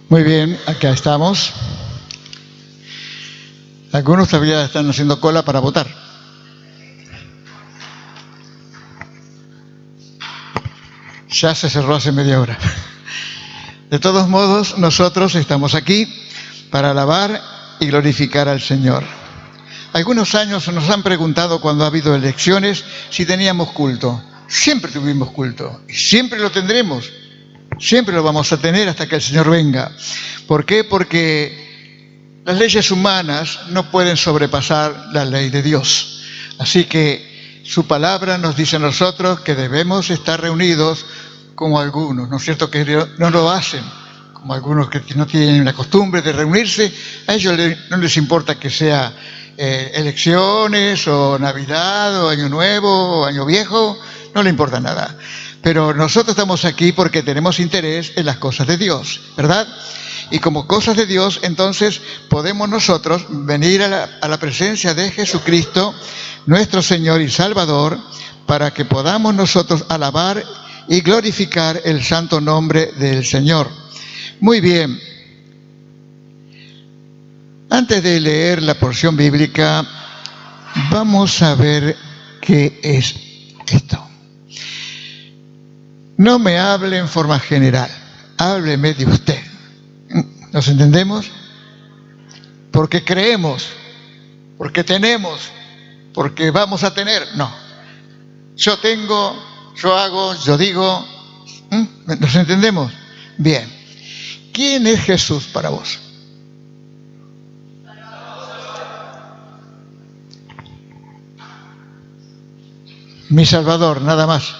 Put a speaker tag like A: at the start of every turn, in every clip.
A: Muy bien, acá estamos. Algunos todavía están haciendo cola para votar. Ya se cerró hace media hora. De todos modos, nosotros estamos aquí para alabar y glorificar al Señor. Algunos años nos han preguntado cuando ha habido elecciones si teníamos culto. Siempre tuvimos culto y siempre lo tendremos. Siempre lo vamos a tener hasta que el Señor venga. ¿Por qué? Porque las leyes humanas no pueden sobrepasar la ley de Dios. Así que su palabra nos dice a nosotros que debemos estar reunidos como algunos, ¿no es cierto? Que no lo hacen, como algunos que no tienen la costumbre de reunirse. A ellos no les importa que sea elecciones o Navidad o Año Nuevo o Año Viejo, no le importa nada. Pero nosotros estamos aquí porque tenemos interés en las cosas de Dios, ¿verdad? Y como cosas de Dios, entonces podemos nosotros venir a la presencia de Jesucristo, nuestro Señor y Salvador, para que podamos nosotros alabar y glorificar el santo nombre del Señor. Muy bien. Antes de leer la porción bíblica, vamos a ver qué es esto. No me hable en forma general, hábleme de usted. ¿Nos entendemos? Porque creemos, porque tenemos, porque vamos a tener. No. Yo tengo, yo hago, yo digo. ¿Nos entendemos? Bien. ¿Quién es Jesús para vos? Mi Salvador, nada más.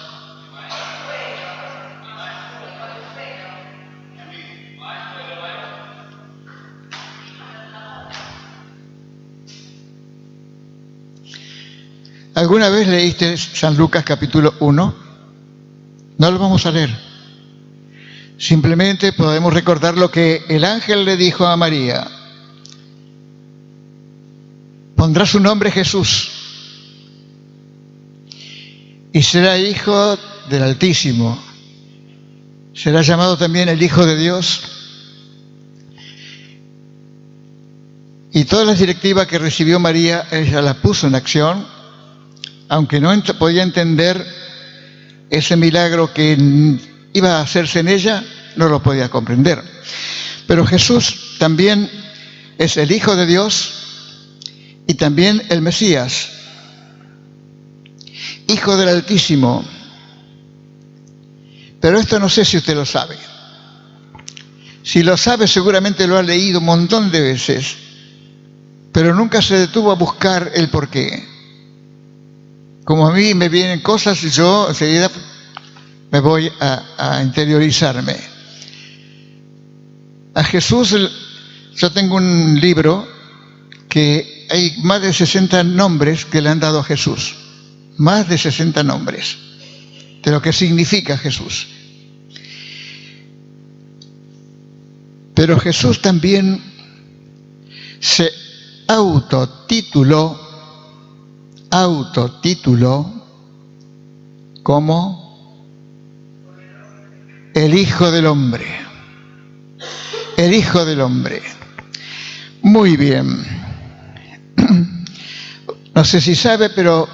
A: ¿Alguna vez leíste San Lucas capítulo 1? No lo vamos a leer. Simplemente podemos recordar lo que el ángel le dijo a María. Pondrá su nombre Jesús y será hijo del Altísimo. Será llamado también el Hijo de Dios. Y todas las directivas que recibió María, ella las puso en acción, aunque no podía entender ese milagro que iba a hacerse en ella, no lo podía comprender. Pero Jesús también es el Hijo de Dios y también el Mesías, Hijo del Altísimo. Pero esto no sé si usted lo sabe. Si lo sabe, seguramente lo ha leído un montón de veces, pero nunca se detuvo a buscar el porqué. Como a mí me vienen cosas, yo enseguida me voy a interiorizarme. A Jesús, yo tengo un libro que hay más de 60 nombres que le han dado a Jesús. Más de 60 nombres de lo que significa Jesús. Pero Jesús también se autotituló como el Hijo del Hombre. El Hijo del Hombre. Muy bien. No sé si sabe, pero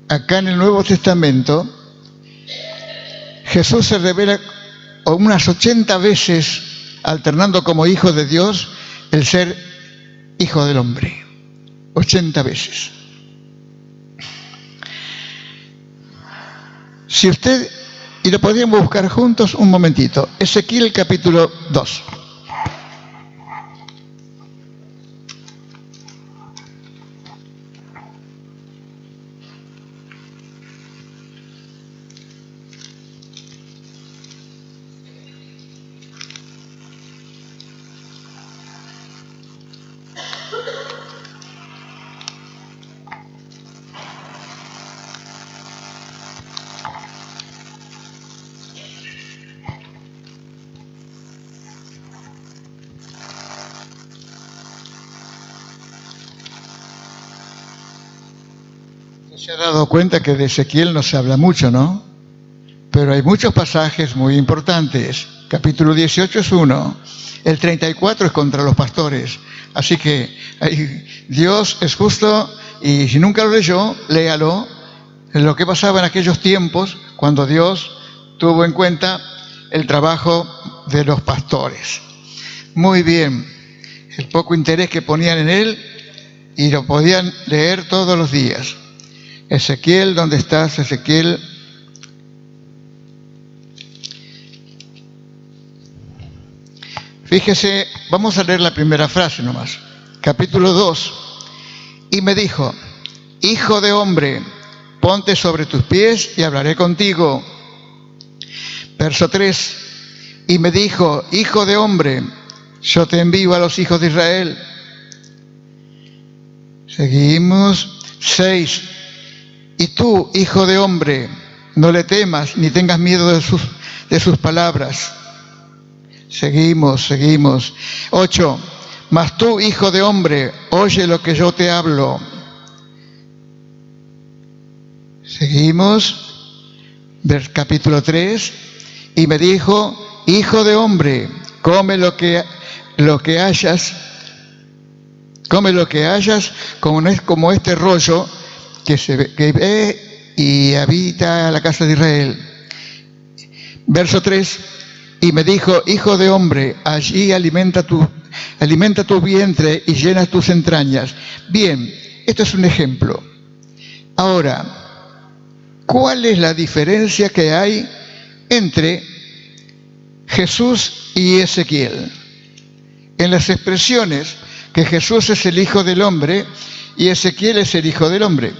A: acá en el Nuevo Testamento Jesús se revela unas 80 veces, alternando como Hijo de Dios el ser Hijo del Hombre. 80 veces. Si usted, y lo podríamos buscar juntos un momentito, Ezequiel capítulo 2. Se ha dado cuenta que de Ezequiel no se habla mucho, ¿no? Pero hay muchos pasajes muy importantes. capítulo 18 es uno, el 34 es contra los pastores. Así que Dios es justo y si nunca lo leyó, léalo, lo que pasaba en aquellos tiempos cuando Dios tuvo en cuenta el trabajo de los pastores. Muy bien, el poco interés que ponían en él y lo podían leer todos los días. Ezequiel, ¿dónde estás, Ezequiel? Fíjese, vamos a leer la primera frase nomás. Capítulo 2. Y me dijo, hijo de hombre, ponte sobre tus pies y hablaré contigo. Verso 3. Y me dijo, hijo de hombre, yo te envío a los hijos de Israel. Seguimos. 6. Y tú, hijo de hombre, no le temas ni tengas miedo de sus palabras. Seguimos. 8. Mas tú, hijo de hombre, oye lo que yo te hablo. Seguimos. Capítulo 3. Y me dijo, hijo de hombre, come lo que hayas, como este rollo que ve y habita la casa de Israel. Verso 3. Y me dijo, hijo de hombre, allí alimenta tu vientre y llena tus entrañas. Bien, esto es un ejemplo. Ahora, ¿cuál es la diferencia que hay entre Jesús y Ezequiel? En las expresiones que Jesús es el Hijo del Hombre y Ezequiel es el Hijo del Hombre,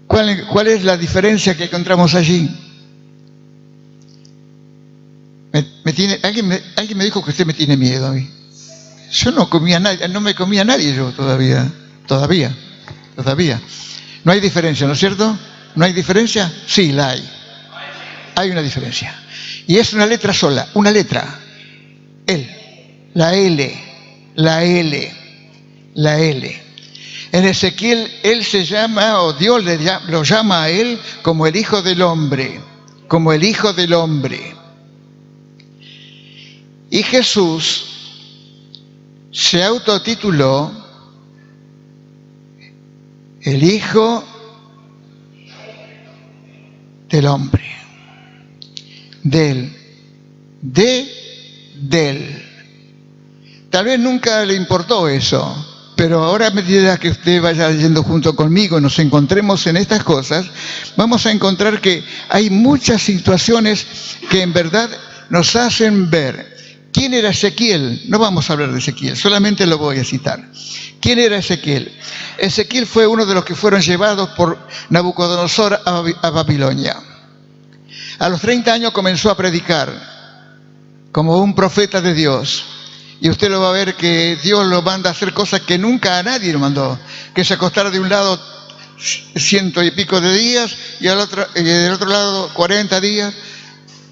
A: ¿Cuál es la diferencia que encontramos allí? Alguien me dijo que usted me tiene miedo a mí. Yo no me comía nadie yo todavía. No hay diferencia, ¿no es cierto? ¿No hay diferencia? Sí, la hay. Hay una diferencia. Y es una letra sola, una letra. La L. En Ezequiel, él se llama, o Dios lo llama a él como el Hijo del Hombre. Y Jesús se autotituló el Hijo del Hombre. Del. Tal vez nunca le importó eso, pero ahora a medida que usted vaya leyendo junto conmigo y nos encontremos en estas cosas, vamos a encontrar que hay muchas situaciones que en verdad nos hacen ver. ¿Quién era Ezequiel? No vamos a hablar de Ezequiel, solamente lo voy a citar. ¿Quién era Ezequiel? Ezequiel fue uno de los que fueron llevados por Nabucodonosor a Babilonia. A los 30 años comenzó a predicar como un profeta de Dios. Y usted lo va a ver que Dios lo manda a hacer cosas que nunca a nadie lo mandó. Que se acostara de un lado 100 y pico de días y del otro lado 40 días.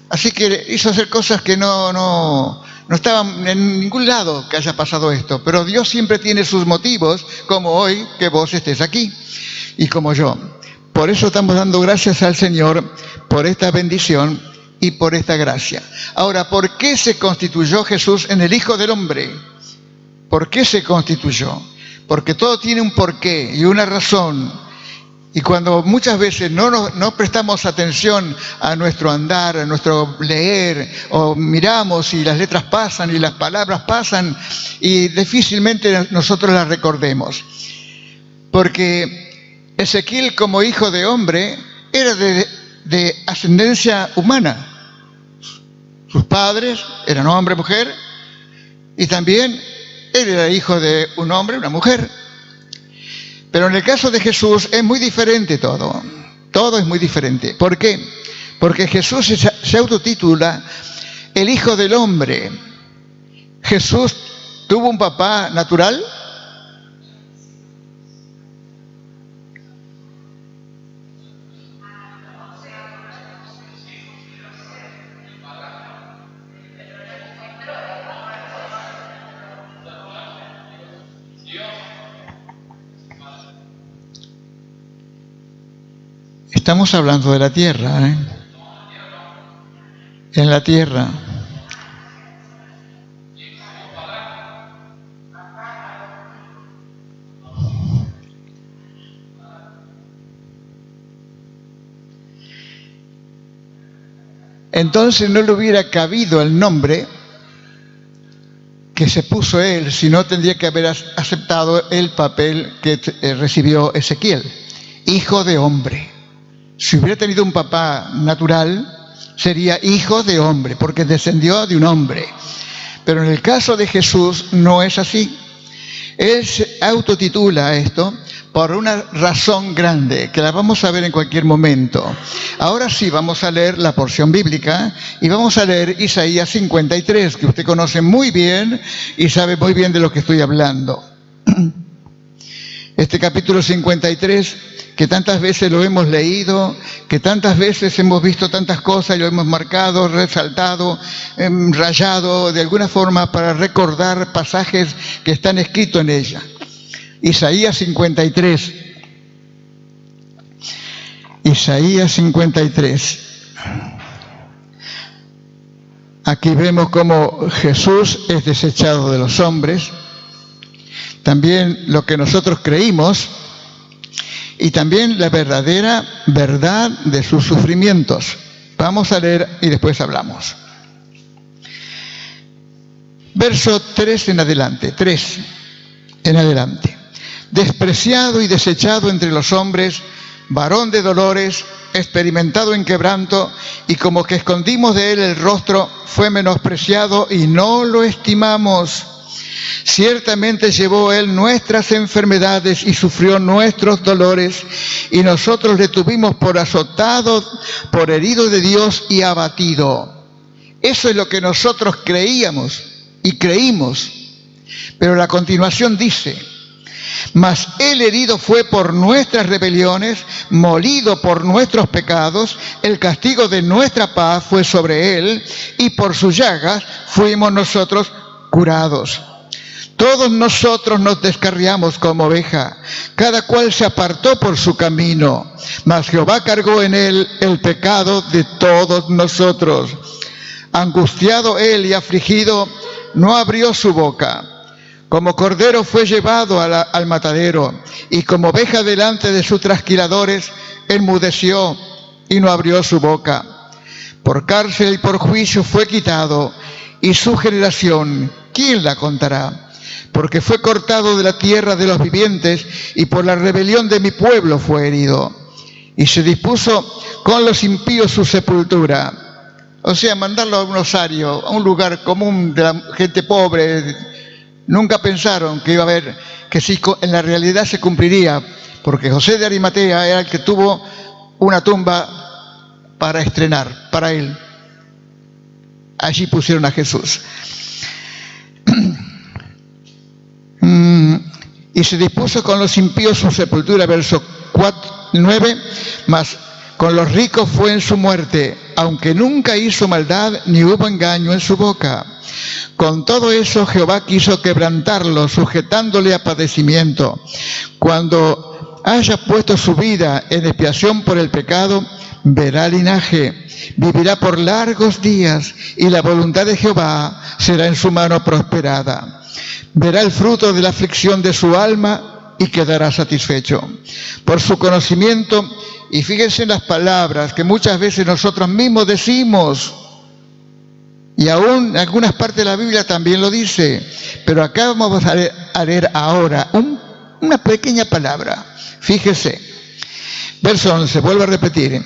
A: Así que hizo hacer cosas que no estaban en ningún lado que haya pasado esto. Pero Dios siempre tiene sus motivos, como hoy que vos estés aquí y como yo. Por eso estamos dando gracias al Señor por esta bendición y por esta gracia. Ahora, ¿por qué se constituyó Jesús en el Hijo del Hombre? ¿Por qué se constituyó? Porque todo tiene un porqué y una razón. Y cuando muchas veces no prestamos atención a nuestro andar, a nuestro leer, o miramos y las letras pasan y las palabras pasan y difícilmente nosotros las recordemos. Porque Ezequiel, como hijo de hombre, era de ascendencia humana. Sus padres eran hombre y mujer, y también él era hijo de un hombre y una mujer. Pero en el caso de Jesús es muy diferente todo. Todo es muy diferente. ¿Por qué? Porque Jesús se autotitula el Hijo del Hombre. Jesús tuvo un papá natural. Estamos hablando de la tierra, ¿eh? en la tierra. Entonces no le hubiera cabido el nombre que se puso él, sino tendría que haber aceptado el papel que recibió Ezequiel, hijo de hombre. Si hubiera tenido un papá natural, sería hijo de hombre, porque descendió de un hombre. Pero en el caso de Jesús no es así. Él se autotitula esto por una razón grande, que la vamos a ver en cualquier momento. Ahora sí, vamos a leer la porción bíblica y vamos a leer Isaías 53, que usted conoce muy bien y sabe muy bien de lo que estoy hablando. Este capítulo 53, que tantas veces lo hemos leído, que tantas veces hemos visto tantas cosas y lo hemos marcado, resaltado, rayado de alguna forma para recordar pasajes que están escritos en ella. Isaías 53. Isaías 53. Aquí vemos cómo Jesús es desechado de los hombres, también lo que nosotros creímos y también la verdadera verdad de sus sufrimientos. Vamos a leer y después hablamos. Verso 3 en adelante, 3 en adelante. Despreciado y desechado entre los hombres, varón de dolores, experimentado en quebranto, y como que escondimos de él el rostro, fue menospreciado y no lo estimamos. Ciertamente llevó él nuestras enfermedades y sufrió nuestros dolores, y nosotros le tuvimos por azotado, por herido de Dios y abatido. Eso es lo que nosotros creíamos y creímos. Pero la continuación dice: mas él herido fue por nuestras rebeliones, molido por nuestros pecados, el castigo de nuestra paz fue sobre él, y por sus llagas fuimos nosotros curados. Todos nosotros nos descarriamos como oveja, cada cual se apartó por su camino, mas Jehová cargó en él el pecado de todos nosotros. Angustiado él y afligido, no abrió su boca. Como cordero fue llevado al matadero, y como oveja delante de sus trasquiladores, enmudeció y no abrió su boca. Por cárcel y por juicio fue quitado, y su generación, ¿quién la contará? Porque fue cortado de la tierra de los vivientes, y por la rebelión de mi pueblo fue herido. Y se dispuso con los impíos su sepultura. O sea, mandarlo a un osario, a un lugar común de la gente pobre. Nunca pensaron que iba a haber, que sí, en la realidad se cumpliría, porque José de Arimatea era el que tuvo una tumba para estrenar, para él. Allí pusieron a Jesús. Y se dispuso con los impíos su sepultura, verso 9, mas con los ricos fue en su muerte, aunque nunca hizo maldad ni hubo engaño en su boca. Con todo eso Jehová quiso quebrantarlo, sujetándole a padecimiento. Cuando haya puesto su vida en expiación por el pecado, verá linaje, vivirá por largos días, y la voluntad de Jehová será en su mano prosperada. Verá el fruto de la aflicción de su alma y quedará satisfecho. Por su conocimiento, y fíjense en las palabras que muchas veces nosotros mismos decimos, y aún en algunas partes de la Biblia también lo dice, pero acá vamos a leer ahora una pequeña palabra. Fíjese, verso 11, vuelvo a repetir.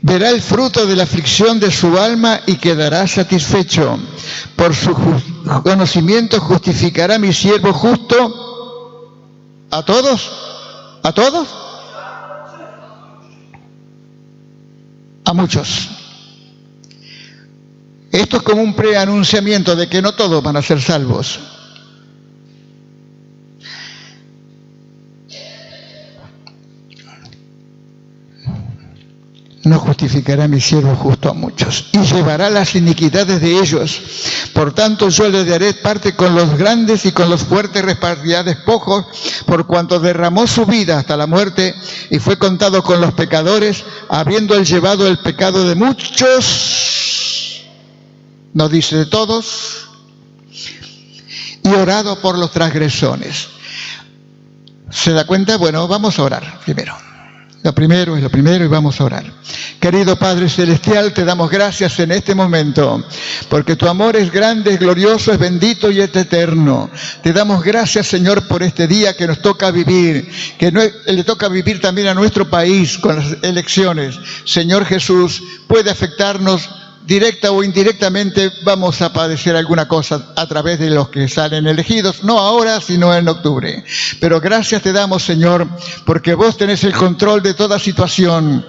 A: Verá el fruto de la aflicción de su alma y quedará satisfecho. Por su conocimiento justificará a mi siervo justo. ¿A todos? ¿A todos? A muchos. Esto es como un preanunciamiento de que no todos van a ser salvos. No justificará mi siervo justo a muchos, y llevará las iniquidades de ellos. Por tanto, yo le daré parte con los grandes y con los fuertes repartirá despojos, por cuanto derramó su vida hasta la muerte, y fue contado con los pecadores, habiendo él llevado el pecado de muchos. nos dice de todos, y orado por los transgresones. ¿Se da cuenta? Bueno, vamos a orar primero. Lo primero es lo primero y vamos a orar. Querido Padre Celestial, te damos gracias en este momento, porque tu amor es grande, es glorioso, es bendito y es eterno. Te damos gracias, Señor, por este día que nos toca vivir, que le toca vivir también a nuestro país con las elecciones. Señor Jesús, puede afectarnos directa o indirectamente, vamos a padecer alguna cosa a través de los que salen elegidos, no ahora, sino en octubre. Pero gracias te damos, Señor, porque vos tenés el control de toda situación.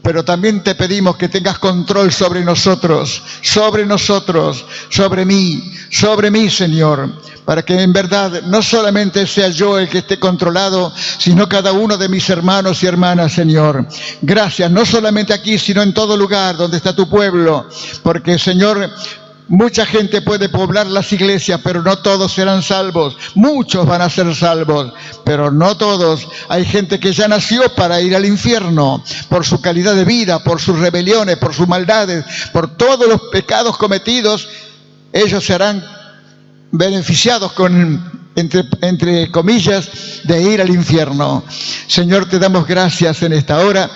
A: Pero también te pedimos que tengas control sobre nosotros, sobre mí, Señor, para que en verdad no solamente sea yo el que esté controlado, sino cada uno de mis hermanos y hermanas, Señor. Gracias, no solamente aquí, sino en todo lugar donde está tu pueblo, porque, Señor, mucha gente puede poblar las iglesias, pero no todos serán salvos. Muchos van a ser salvos, pero no todos. Hay gente que ya nació para ir al infierno, por su calidad de vida, por sus rebeliones, por sus maldades, por todos los pecados cometidos. Ellos serán beneficiados entre comillas, de ir al infierno. Señor, te damos gracias en esta hora.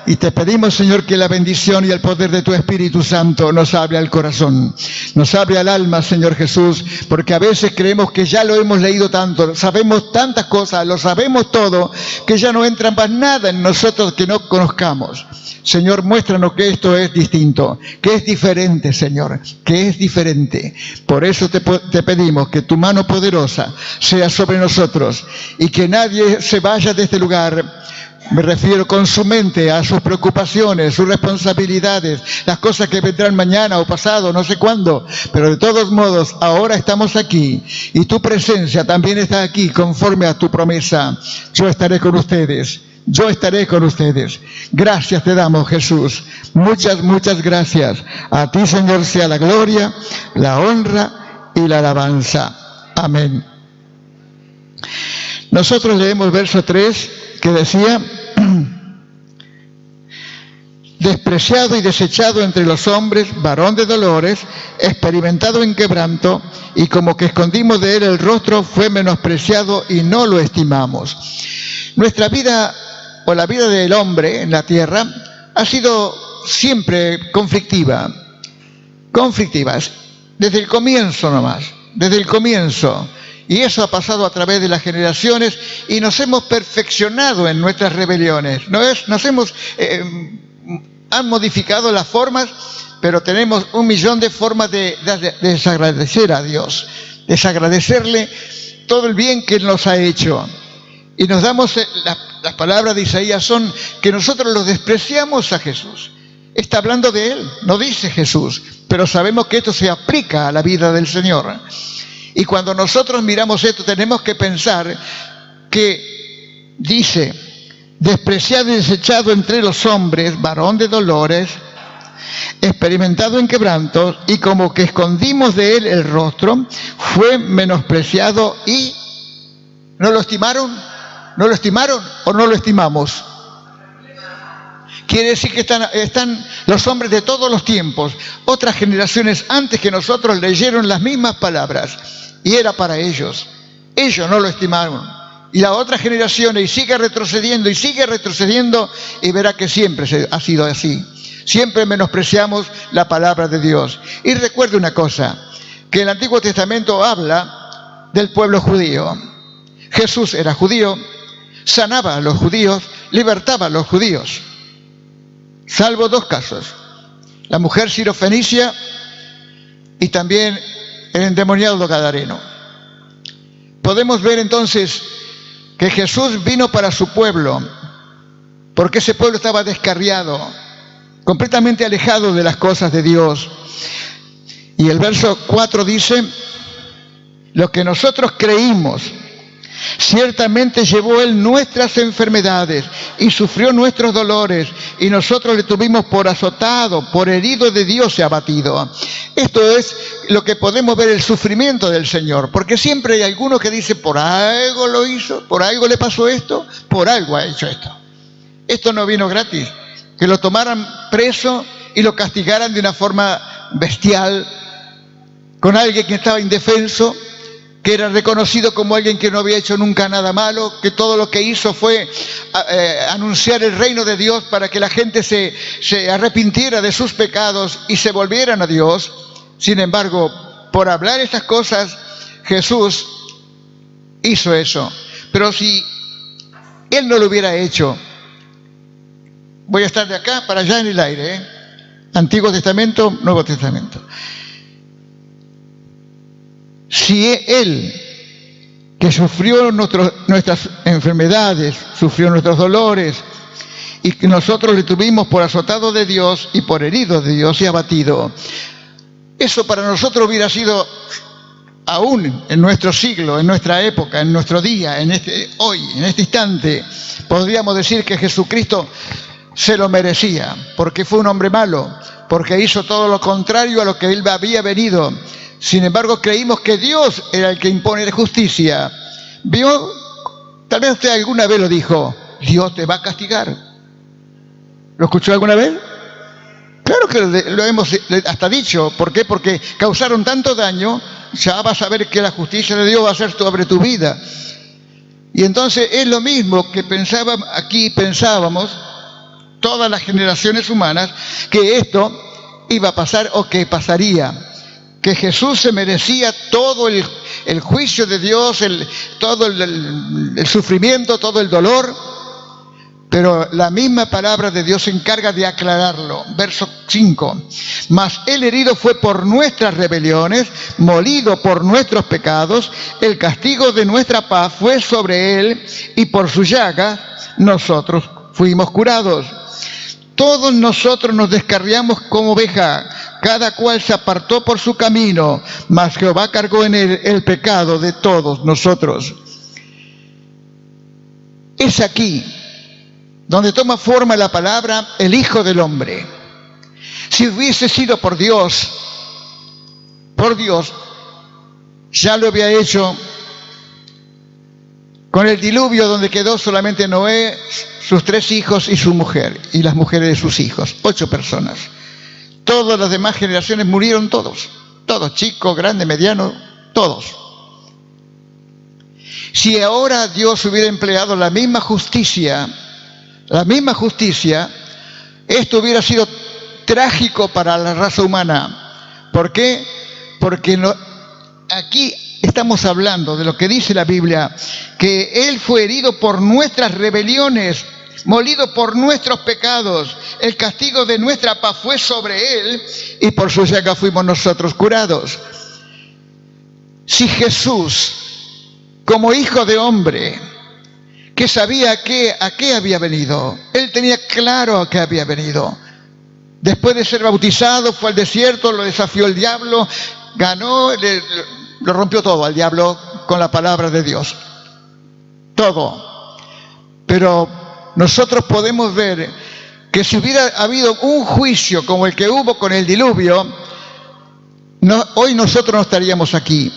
A: Y te pedimos, Señor, que la bendición y el poder de tu Espíritu Santo nos hable al corazón, nos hable al alma, Señor Jesús, porque a veces creemos que ya lo hemos leído tanto, sabemos tantas cosas, lo sabemos todo, que ya no entra más nada en nosotros que no conozcamos. Señor, muéstranos que esto es distinto, que es diferente, Señor, que es diferente. Por eso te pedimos que tu mano poderosa sea sobre nosotros y que nadie se vaya de este lugar. Me refiero con su mente a sus preocupaciones, sus responsabilidades, las cosas que vendrán mañana o pasado, no sé cuándo. Pero de todos modos, ahora estamos aquí y tu presencia también está aquí conforme a tu promesa. Yo estaré con ustedes. Yo estaré con ustedes. Gracias te damos, Jesús. Muchas, muchas gracias. A ti, Señor, sea la gloria, la honra y la alabanza. Amén. Nosotros leemos verso 3 que decía: despreciado y desechado entre los hombres, varón de dolores, experimentado en quebranto, y como que escondimos de él el rostro, fue menospreciado y no lo estimamos. Nuestra vida, o la vida del hombre en la tierra, ha sido siempre conflictiva, desde el comienzo nomás, desde el comienzo. Y eso ha pasado a través de las generaciones y nos hemos perfeccionado en nuestras rebeliones. Han modificado las formas, pero tenemos 1.000.000 de formas de desagradecer a Dios, desagradecerle todo el bien que nos ha hecho. Y nos damos, las palabras de Isaías son que nosotros los despreciamos a Jesús. Está hablando de Él, no dice Jesús, pero sabemos que esto se aplica a la vida del Señor. Y cuando nosotros miramos esto, tenemos que pensar que dice: despreciado y desechado entre los hombres, varón de dolores, experimentado en quebrantos, y como que escondimos de él el rostro, fue menospreciado y ¿no lo estimaron? ¿No lo estimaron o no lo estimamos? Quiere decir que están los hombres de todos los tiempos, otras generaciones antes que nosotros leyeron las mismas palabras y era para ellos. Ellos no lo estimaron. Y la otra generación y sigue retrocediendo y verá que siempre ha sido así. Siempre menospreciamos la palabra de Dios. Y recuerde una cosa, que el Antiguo Testamento habla del pueblo judío. Jesús era judío, sanaba a los judíos, libertaba a los judíos. Salvo 2 casos, la mujer sirofenicia y también el endemoniado gadareno. Podemos ver entonces que Jesús vino para su pueblo, porque ese pueblo estaba descarriado, completamente alejado de las cosas de Dios. Y el verso 4 dice: lo que nosotros creímos, ciertamente llevó él nuestras enfermedades y sufrió nuestros dolores, y nosotros le tuvimos por azotado, por herido de Dios y abatido. Esto es lo que podemos ver, el sufrimiento del Señor, porque siempre hay alguno que dice: por algo lo hizo, por algo le pasó esto, por algo ha hecho esto. Esto no vino gratis, que lo tomaran preso y lo castigaran de una forma bestial, con alguien que estaba indefenso, que era reconocido como alguien que no había hecho nunca nada malo, que todo lo que hizo fue anunciar el reino de Dios para que la gente se arrepintiera de sus pecados y se volvieran a Dios. Sin embargo, por hablar estas cosas, Jesús hizo eso. Pero si Él no lo hubiera hecho, voy a estar de acá para allá en el aire, ¿eh? Antiguo Testamento, Nuevo Testamento. Si Él, que sufrió nuestras enfermedades, sufrió nuestros dolores, y que nosotros le tuvimos por azotado de Dios y por herido de Dios y abatido, eso para nosotros hubiera sido, aún en nuestro siglo, en nuestra época, en nuestro día, hoy, en este instante, podríamos decir que Jesucristo se lo merecía, porque fue un hombre malo, porque hizo todo lo contrario a lo que Él había venido. Sin embargo, creímos que Dios era el que impone la justicia. ¿Vio? Tal vez usted alguna vez lo dijo, Dios te va a castigar. ¿Lo escuchó alguna vez? Claro que lo hemos hasta dicho. ¿Por qué? Porque causaron tanto daño, ya vas a ver que la justicia de Dios va a ser sobre tu vida. Y entonces es lo mismo que pensábamos todas las generaciones humanas, que esto iba a pasar o que pasaría. Que Jesús se merecía todo el juicio de Dios, todo el sufrimiento, todo el dolor, pero la misma palabra de Dios se encarga de aclararlo. Verso 5. Mas el herido fue por nuestras rebeliones, molido por nuestros pecados, el castigo de nuestra paz fue sobre él, y por su llaga nosotros fuimos curados. Todos nosotros nos descarriamos como oveja, cada cual se apartó por su camino, mas Jehová cargó en él el pecado de todos nosotros. Es aquí donde toma forma la palabra el Hijo del Hombre. Si hubiese sido por Dios, ya lo había hecho con el diluvio, donde quedó solamente Noé, sus 3 hijos y su mujer, y las mujeres de sus hijos, 8 personas. Todas las demás generaciones murieron todos, chicos, grandes, medianos, todos. Si ahora Dios hubiera empleado la misma justicia, esto hubiera sido trágico para la raza humana. ¿Por qué? Porque aquí estamos hablando de lo que dice la Biblia, que Él fue herido por nuestras rebeliones, molido por nuestros pecados, el castigo de nuestra paz fue sobre Él, y por su llaga fuimos nosotros curados. Si Jesús, como Hijo de Hombre, que sabía a qué había venido, Él tenía claro a qué había venido. Después de ser bautizado, fue al desierto, lo desafió el diablo, ganó, lo rompió todo al diablo con la palabra de Dios. Todo. Pero nosotros podemos ver que si hubiera habido un juicio como el que hubo con el diluvio, hoy nosotros no estaríamos aquí.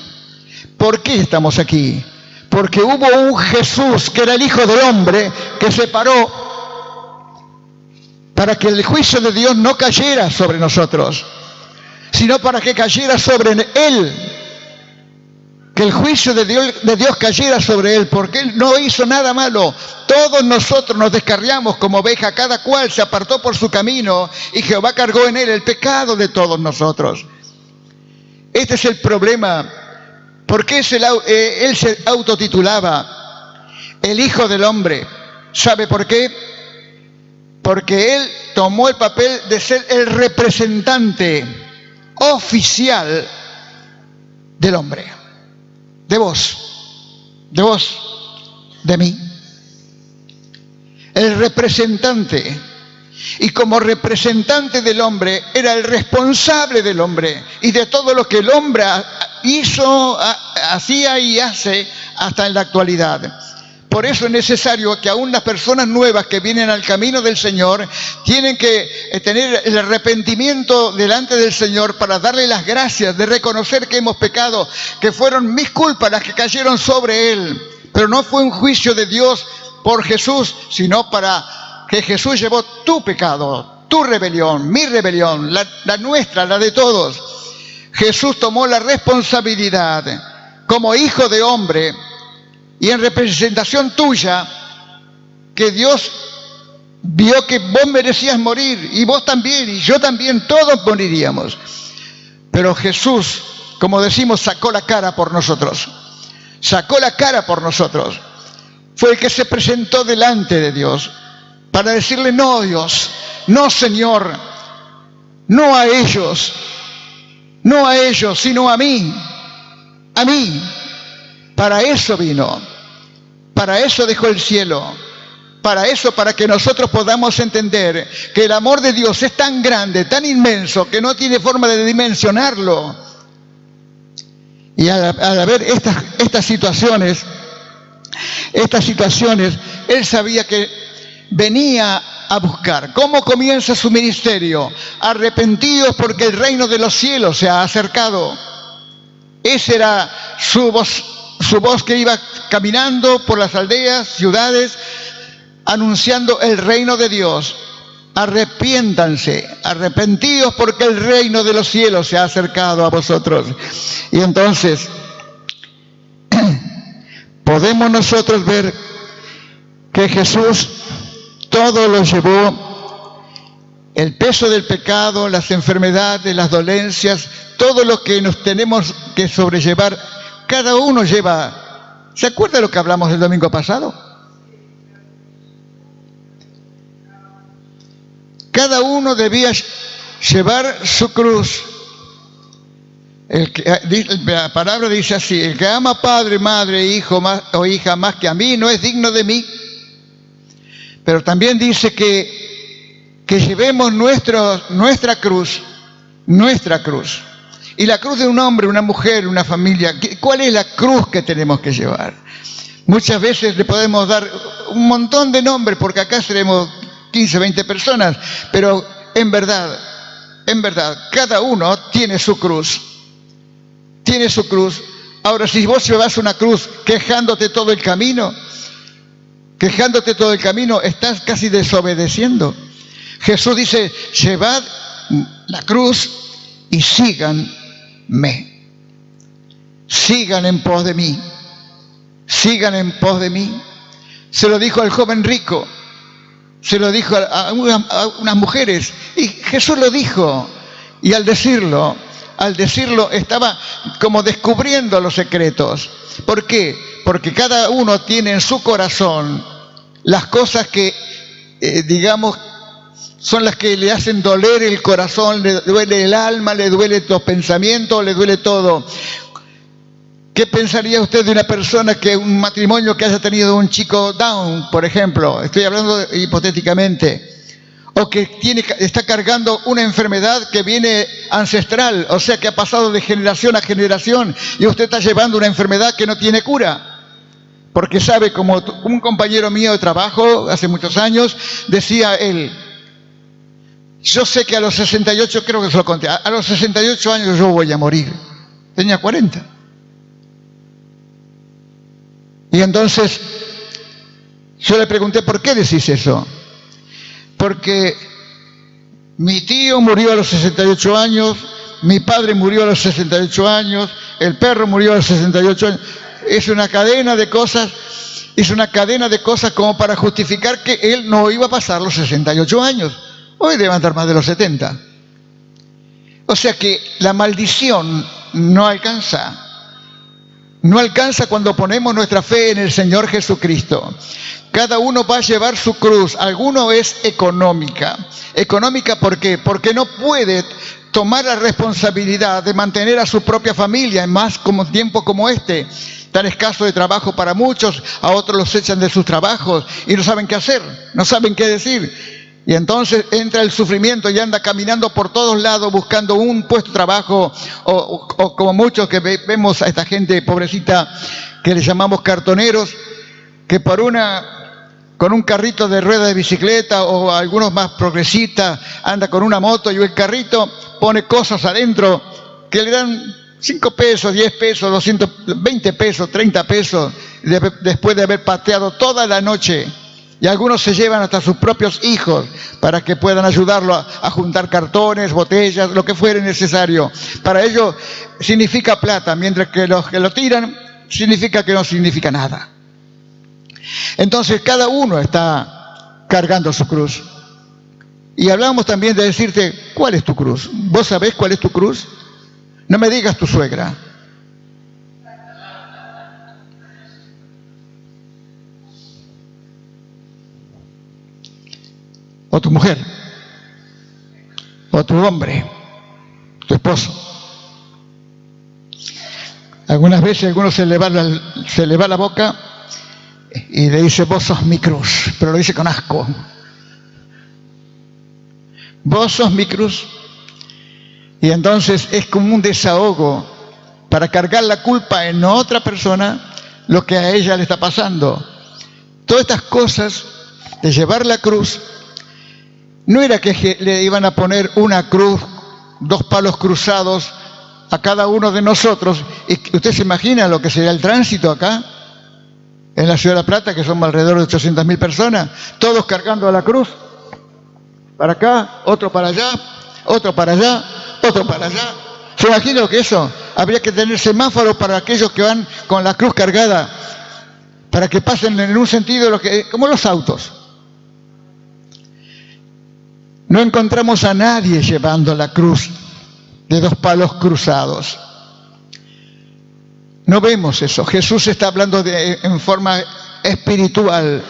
A: ¿Por qué estamos aquí? Porque hubo un Jesús que era el Hijo del Hombre que se paró para que el juicio de Dios no cayera sobre nosotros, sino para que cayera sobre Él. Que el juicio de Dios cayera sobre Él, porque Él no hizo nada malo. Todos nosotros nos descarriamos como oveja, cada cual se apartó por su camino, y Jehová cargó en Él el pecado de todos nosotros. Este es el problema. ¿Por qué Él se autotitulaba el Hijo del Hombre? ¿Sabe por qué? Porque Él tomó el papel de ser el representante oficial del hombre. De vos, de mí. El representante. Y como representante del hombre, era el responsable del hombre y de todo lo que el hombre hizo, hacía y hace hasta en la actualidad. Por eso es necesario que aún las personas nuevas que vienen al camino del Señor tienen que tener el arrepentimiento delante del Señor para darle las gracias de reconocer que hemos pecado, que fueron mis culpas las que cayeron sobre Él. Pero no fue un juicio de Dios por Jesús, sino para que Jesús llevó tu pecado, tu rebelión, mi rebelión, la nuestra, la de todos. Jesús tomó la responsabilidad como hijo de hombre y en representación tuya, que Dios vio que vos merecías morir, y vos también, y yo también, todos moriríamos. Pero Jesús, como decimos, sacó la cara por nosotros. Sacó la cara por nosotros. Fue el que se presentó delante de Dios para decirle: no, Dios, no, Señor, no a ellos, no a ellos, sino a mí, a mí. Para eso vino, para eso dejó el cielo, para eso, para que nosotros podamos entender que el amor de Dios es tan grande, tan inmenso, que no tiene forma de dimensionarlo. Y al ver estas situaciones, Él sabía que venía a buscar. ¿Cómo comienza su ministerio? Arrepentidos porque el reino de los cielos se ha acercado. Esa era su voz que iba caminando por las aldeas, ciudades, anunciando el reino de Dios. Arrepiéntanse, arrepentidos porque el reino de los cielos se ha acercado a vosotros. Y entonces podemos nosotros ver que Jesús todo lo llevó, el peso del pecado, las enfermedades, las dolencias, todo lo que nos tenemos que sobrellevar, cada uno lleva. ¿Se acuerda de lo que hablamos el domingo pasado? Cada uno debía llevar su cruz. La palabra dice así: el que ama padre, madre, hijo o hija más que a mí no es digno de mí. Pero también dice que llevemos nuestra cruz. Y la cruz de un hombre, una mujer, una familia. ¿Cuál es la cruz que tenemos que llevar? Muchas veces le podemos dar un montón de nombres, porque acá seremos 15, 20 personas, pero en verdad, cada uno tiene su cruz. Tiene su cruz. Ahora, si vos llevas una cruz quejándote todo el camino, estás casi desobedeciendo. Jesús dice: llevad la cruz y síganme. Sigan en pos de mí. Sigan en pos de mí. Se lo dijo al joven rico. Se lo dijo a unas mujeres. Y Jesús lo dijo. Y al decirlo estaba como descubriendo los secretos. ¿Por qué? Porque cada uno tiene en su corazón las cosas que, digamos, son las que le hacen doler el corazón, le duele el alma, le duele los pensamientos, le duele todo. ¿Qué pensaría usted de una persona un matrimonio que haya tenido un chico Down, por ejemplo? Estoy hablando hipotéticamente. O que está cargando una enfermedad que viene ancestral, o sea que ha pasado de generación a generación, y usted está llevando una enfermedad que no tiene cura. Porque sabe, como un compañero mío de trabajo hace muchos años, decía él: yo sé que a los 68, creo que se lo conté, a los 68 años yo voy a morir. Tenía 40. Y entonces yo le pregunté: ¿por qué decís eso? Porque mi tío murió a los 68 años, mi padre murió a los 68 años, el perro murió a los 68 años. Es una cadena de cosas como para justificar que él no iba a pasar los 68 años. Hoy debe andar más de los 70. O sea que la maldición no alcanza. No alcanza cuando ponemos nuestra fe en el Señor Jesucristo. Cada uno va a llevar su cruz. Alguno es económica. ¿Económica por qué? Porque no puede tomar la responsabilidad de mantener a su propia familia en más tiempo como este. Tan escaso de trabajo para muchos, a otros los echan de sus trabajos y no saben qué hacer, no saben qué decir. Y entonces entra el sufrimiento y anda caminando por todos lados buscando un puesto de trabajo, o como muchos que vemos a esta gente pobrecita que le llamamos cartoneros, que con un carrito de rueda de bicicleta, o algunos más progresistas anda con una moto, y el carrito pone cosas adentro que le dan 5 pesos, 10 pesos, 220 pesos, 30 pesos, después de haber pateado toda la noche Y algunos se llevan hasta sus propios hijos para que puedan ayudarlo a juntar cartones, botellas, lo que fuere necesario. Para ellos significa plata, mientras que los que lo tiran significa que no significa nada. Entonces cada uno está cargando su cruz. Y hablamos también de decirte, ¿cuál es tu cruz? ¿Vos sabés cuál es tu cruz? No me digas tu suegra. O tu mujer, o tu hombre, tu esposo. Algunas veces a alguno se le va la boca y le dice, vos sos mi cruz, pero lo dice con asco. Vos sos mi cruz. Y entonces es como un desahogo para cargar la culpa en otra persona lo que a ella le está pasando. Todas estas cosas de llevar la cruz, no era que le iban a poner una cruz, 2 palos cruzados a cada uno de nosotros. Y usted se imagina lo que sería el tránsito acá, en la Ciudad de La Plata, que son alrededor de 800.000 personas, todos cargando a la cruz. Para acá, otro para allá, otro para allá, otro para allá. ¿Se imagina lo que eso? Habría que tener semáforos para aquellos que van con la cruz cargada, para que pasen en un sentido como los autos. No encontramos a nadie llevando la cruz de 2 palos cruzados. No vemos eso. Jesús está hablando en forma espiritual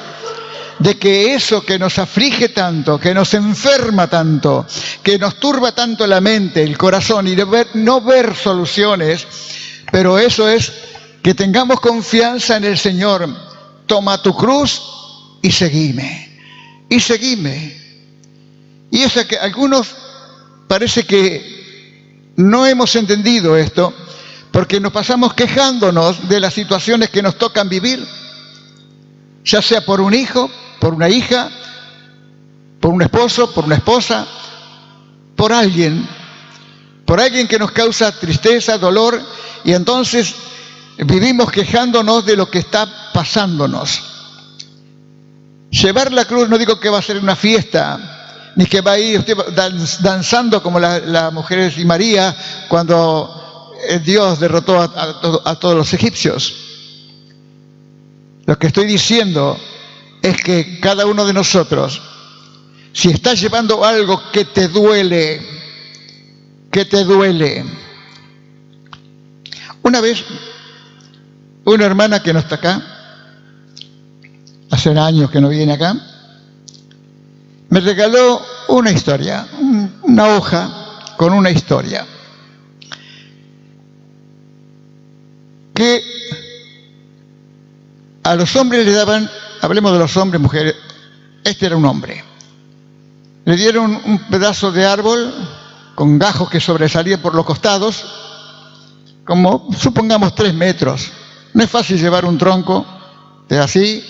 A: de que eso que nos aflige tanto, que nos enferma tanto, que nos turba tanto la mente, el corazón y no ver soluciones, pero eso es que tengamos confianza en el Señor. Toma tu cruz y seguime. Y seguime. Y es que algunos parece que no hemos entendido esto, porque nos pasamos quejándonos de las situaciones que nos tocan vivir, ya sea por un hijo, por una hija, por un esposo, por una esposa, por alguien que nos causa tristeza, dolor, y entonces vivimos quejándonos de lo que está pasándonos. Llevar la cruz no digo que va a ser una fiesta, ni que va a ir usted danzando como las mujeres y María cuando Dios derrotó a todos los egipcios. Lo que estoy diciendo es que cada uno de nosotros, si está llevando algo que te duele, una vez una hermana que no está acá, hace años que no viene acá, me regaló una historia, una hoja con una historia que a los hombres le daban, hablemos de los hombres, mujeres, este era un hombre, le dieron un pedazo de árbol con gajos que sobresalían por los costados, como supongamos 3 metros. No es fácil llevar un tronco de así,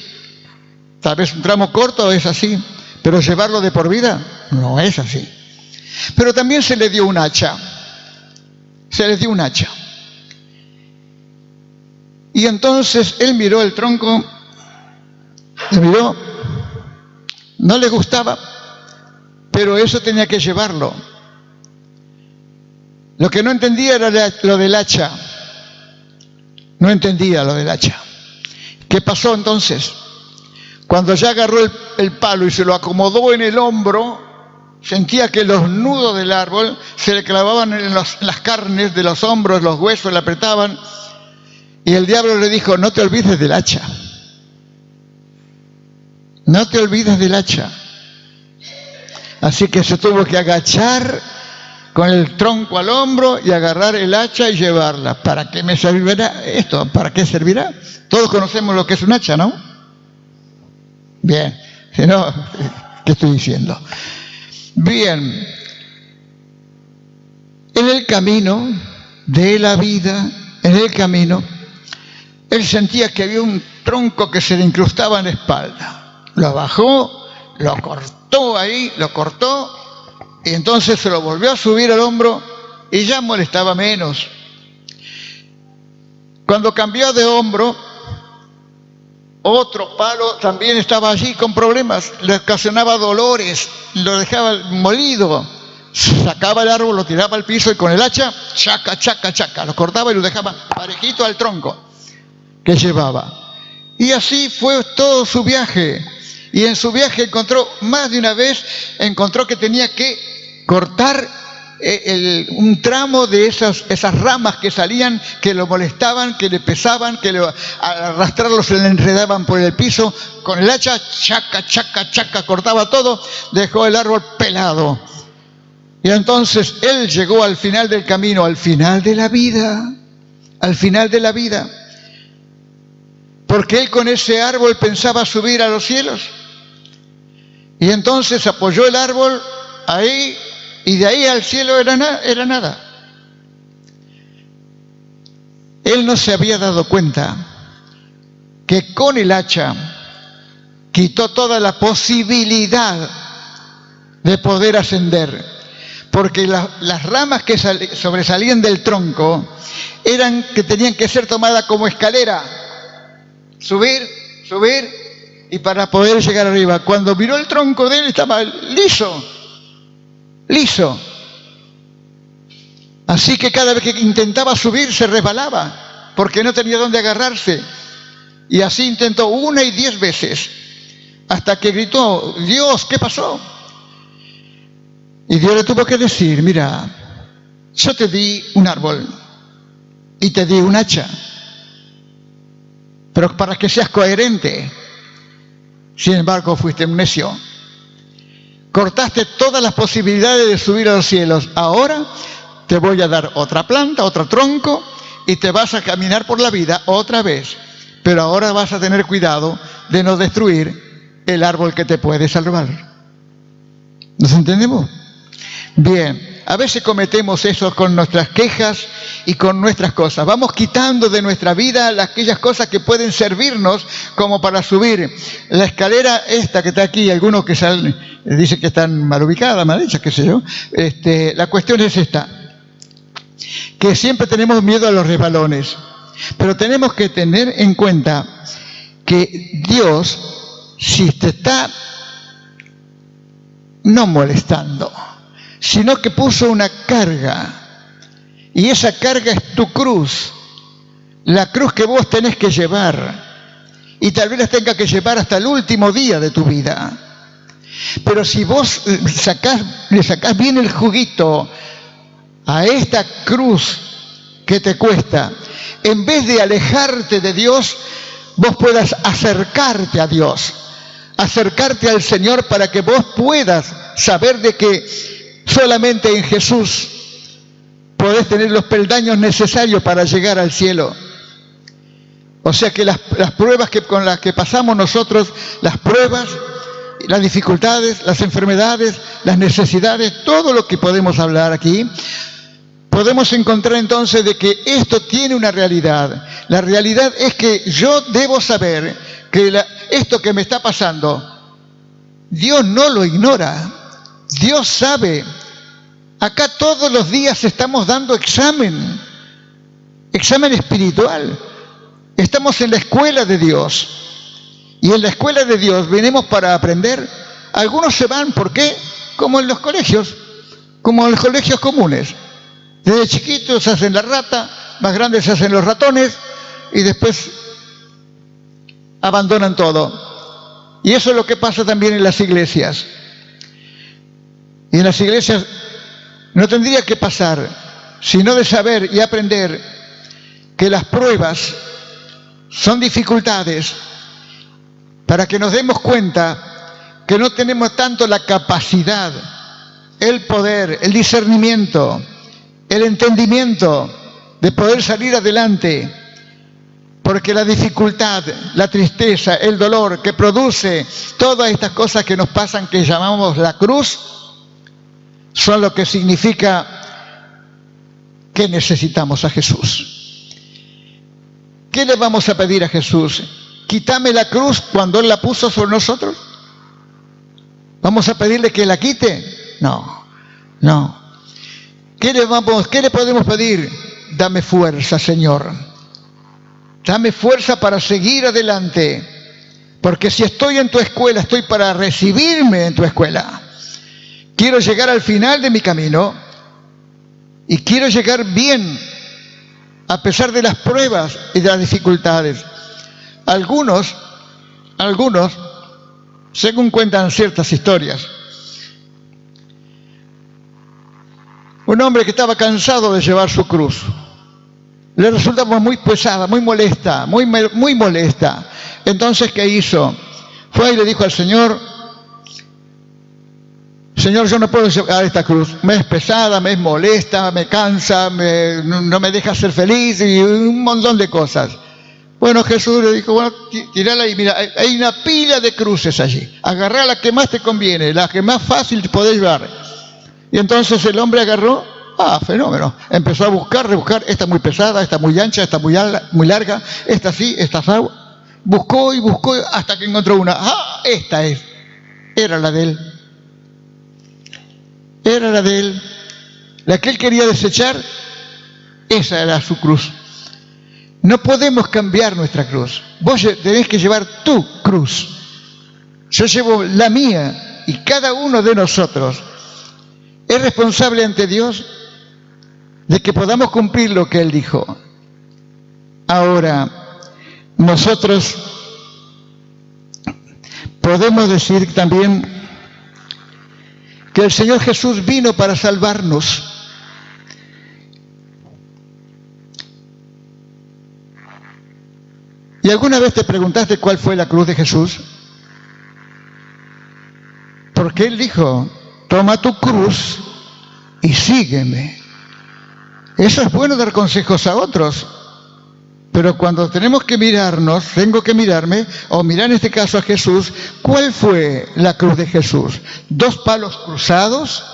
A: tal vez un tramo corto es así, pero llevarlo de por vida no es así. Pero también se le dio un hacha. Y entonces él miró el tronco, lo miró, no le gustaba, pero eso tenía que llevarlo. Lo que no entendía era lo del hacha. No entendía lo del hacha. ¿Qué pasó entonces? Cuando ya agarró el palo y se lo acomodó en el hombro, sentía que los nudos del árbol se le clavaban en las carnes de los hombros, los huesos le apretaban. Y el diablo le dijo, no te olvides del hacha. No te olvides del hacha. Así que se tuvo que agachar con el tronco al hombro y agarrar el hacha y llevarla. ¿Para qué me servirá esto? ¿Para qué servirá? Todos conocemos lo que es un hacha, ¿no? Bien, si no, ¿qué estoy diciendo? Bien, en el camino de la vida, él sentía que había un tronco que se le incrustaba en la espalda. Lo bajó, lo cortó ahí, y entonces se lo volvió a subir al hombro y ya molestaba menos. Cuando cambió de hombro, Otro palo también estaba allí con problemas, le ocasionaba dolores, lo dejaba molido. Sacaba el árbol, lo tiraba al piso y con el hacha, chaca, chaca, chaca, lo cortaba y lo dejaba parejito al tronco que llevaba. Y así fue todo su viaje. Y en su viaje encontró, más de una vez, encontró que tenía que cortar un tramo de esas ramas que salían, que lo molestaban, que le pesaban, que al arrastrarlo se le enredaban por el piso. Con el hacha, chaca, chaca, chaca, cortaba todo, dejó el árbol pelado. Y entonces él llegó al final del camino, al final de la vida, al final de la vida. Porque él con ese árbol pensaba subir a los cielos. Y entonces apoyó el árbol ahí, y de ahí al cielo era nada. Él no se había dado cuenta que con el hacha quitó toda la posibilidad de poder ascender. Porque las ramas que sobresalían del tronco eran que tenían que ser tomadas como escalera. Subir, subir, y para poder llegar arriba. Cuando miró el tronco de él estaba liso. Así que cada vez que intentaba subir se resbalaba, porque no tenía dónde agarrarse. Y así intentó 1 y 10 veces, hasta que gritó: Dios, ¿qué pasó? Y Dios le tuvo que decir: mira, yo te di un árbol y te di un hacha, pero para que seas coherente. Sin embargo, fuiste un necio. Cortaste todas las posibilidades de subir a los cielos. Ahora te voy a dar otra planta, otro tronco, y te vas a caminar por la vida otra vez. Pero ahora vas a tener cuidado de no destruir el árbol que te puede salvar. ¿Nos entendemos? Bien, a veces cometemos eso con nuestras quejas y con nuestras cosas. Vamos quitando de nuestra vida aquellas cosas que pueden servirnos como para subir. La escalera esta que está aquí, algunos que dicen que están mal ubicadas, mal hechas, qué sé yo. La cuestión es esta, que siempre tenemos miedo a los resbalones. Pero tenemos que tener en cuenta que Dios, si te está no molestando, sino que puso una carga, y esa carga es tu cruz, la cruz que vos tenés que llevar, y tal vez la tengas que llevar hasta el último día de tu vida. Pero si vos le sacás bien el juguito a esta cruz que te cuesta, en vez de alejarte de Dios, vos puedas acercarte a Dios, acercarte al Señor, para que vos puedas saber de que solamente en Jesús podés tener los peldaños necesarios para llegar al cielo. O sea que las pruebas con las que pasamos nosotros, las pruebas, las dificultades, las enfermedades, las necesidades, todo lo que podemos hablar aquí, podemos encontrar entonces de que esto tiene una realidad. La realidad es que yo debo saber que esto que me está pasando, Dios no lo ignora. Dios sabe. Acá todos los días estamos dando examen espiritual. Estamos en la escuela de Dios. Y en la escuela de Dios venimos para aprender. Algunos se van, ¿por qué? Como en los colegios comunes. Desde chiquitos se hacen la rata, más grandes se hacen los ratones, y después abandonan todo. Y eso es lo que pasa también en las iglesias. Y en las iglesias no tendría que pasar, sino de saber y aprender que las pruebas son dificultades, para que nos demos cuenta que no tenemos tanto la capacidad, el poder, el discernimiento, el entendimiento de poder salir adelante, porque la dificultad, la tristeza, el dolor que produce todas estas cosas que nos pasan, que llamamos la cruz, son lo que significa que necesitamos a Jesús. ¿Qué le vamos a pedir a Jesús? Quítame la cruz cuando Él la puso sobre nosotros. ¿Vamos a pedirle que la quite? No. ¿Qué le podemos pedir? Dame fuerza, Señor. Dame fuerza para seguir adelante. Porque si estoy en tu escuela, estoy para recibirme en tu escuela. Quiero llegar al final de mi camino y quiero llegar bien, a pesar de las pruebas y de las dificultades. Algunos, según cuentan ciertas historias, un hombre que estaba cansado de llevar su cruz, le resultaba muy pesada, muy molesta, muy molesta. Entonces, ¿qué hizo? Fue y le dijo al Señor: Señor, yo no puedo llevar esta cruz, me es pesada, me es molesta, me cansa, no me deja ser feliz y un montón de cosas. Bueno, Jesús le dijo: bueno, tirala y mira, hay una pila de cruces allí, agarrá la que más te conviene, la que más fácil te podés llevar. Y entonces el hombre agarró, fenómeno, empezó a rebuscar, esta muy pesada, esta muy ancha, esta muy larga, esta sí, esta así. Buscó y buscó hasta que encontró una. Esta es. Era la de él. Era la de él. La que él quería desechar, esa era su cruz. No podemos cambiar nuestra cruz. Vos tenés que llevar tu cruz. Yo llevo la mía y cada uno de nosotros es responsable ante Dios de que podamos cumplir lo que Él dijo. Ahora, nosotros podemos decir también que el Señor Jesús vino para salvarnos. ¿Y alguna vez te preguntaste cuál fue la cruz de Jesús? Porque Él dijo: toma tu cruz y sígueme. Eso es bueno, dar consejos a otros. Pero cuando tenemos que mirarnos, tengo que mirarme, o mirar en este caso a Jesús, ¿cuál fue la cruz de Jesús? ¿2 palos cruzados?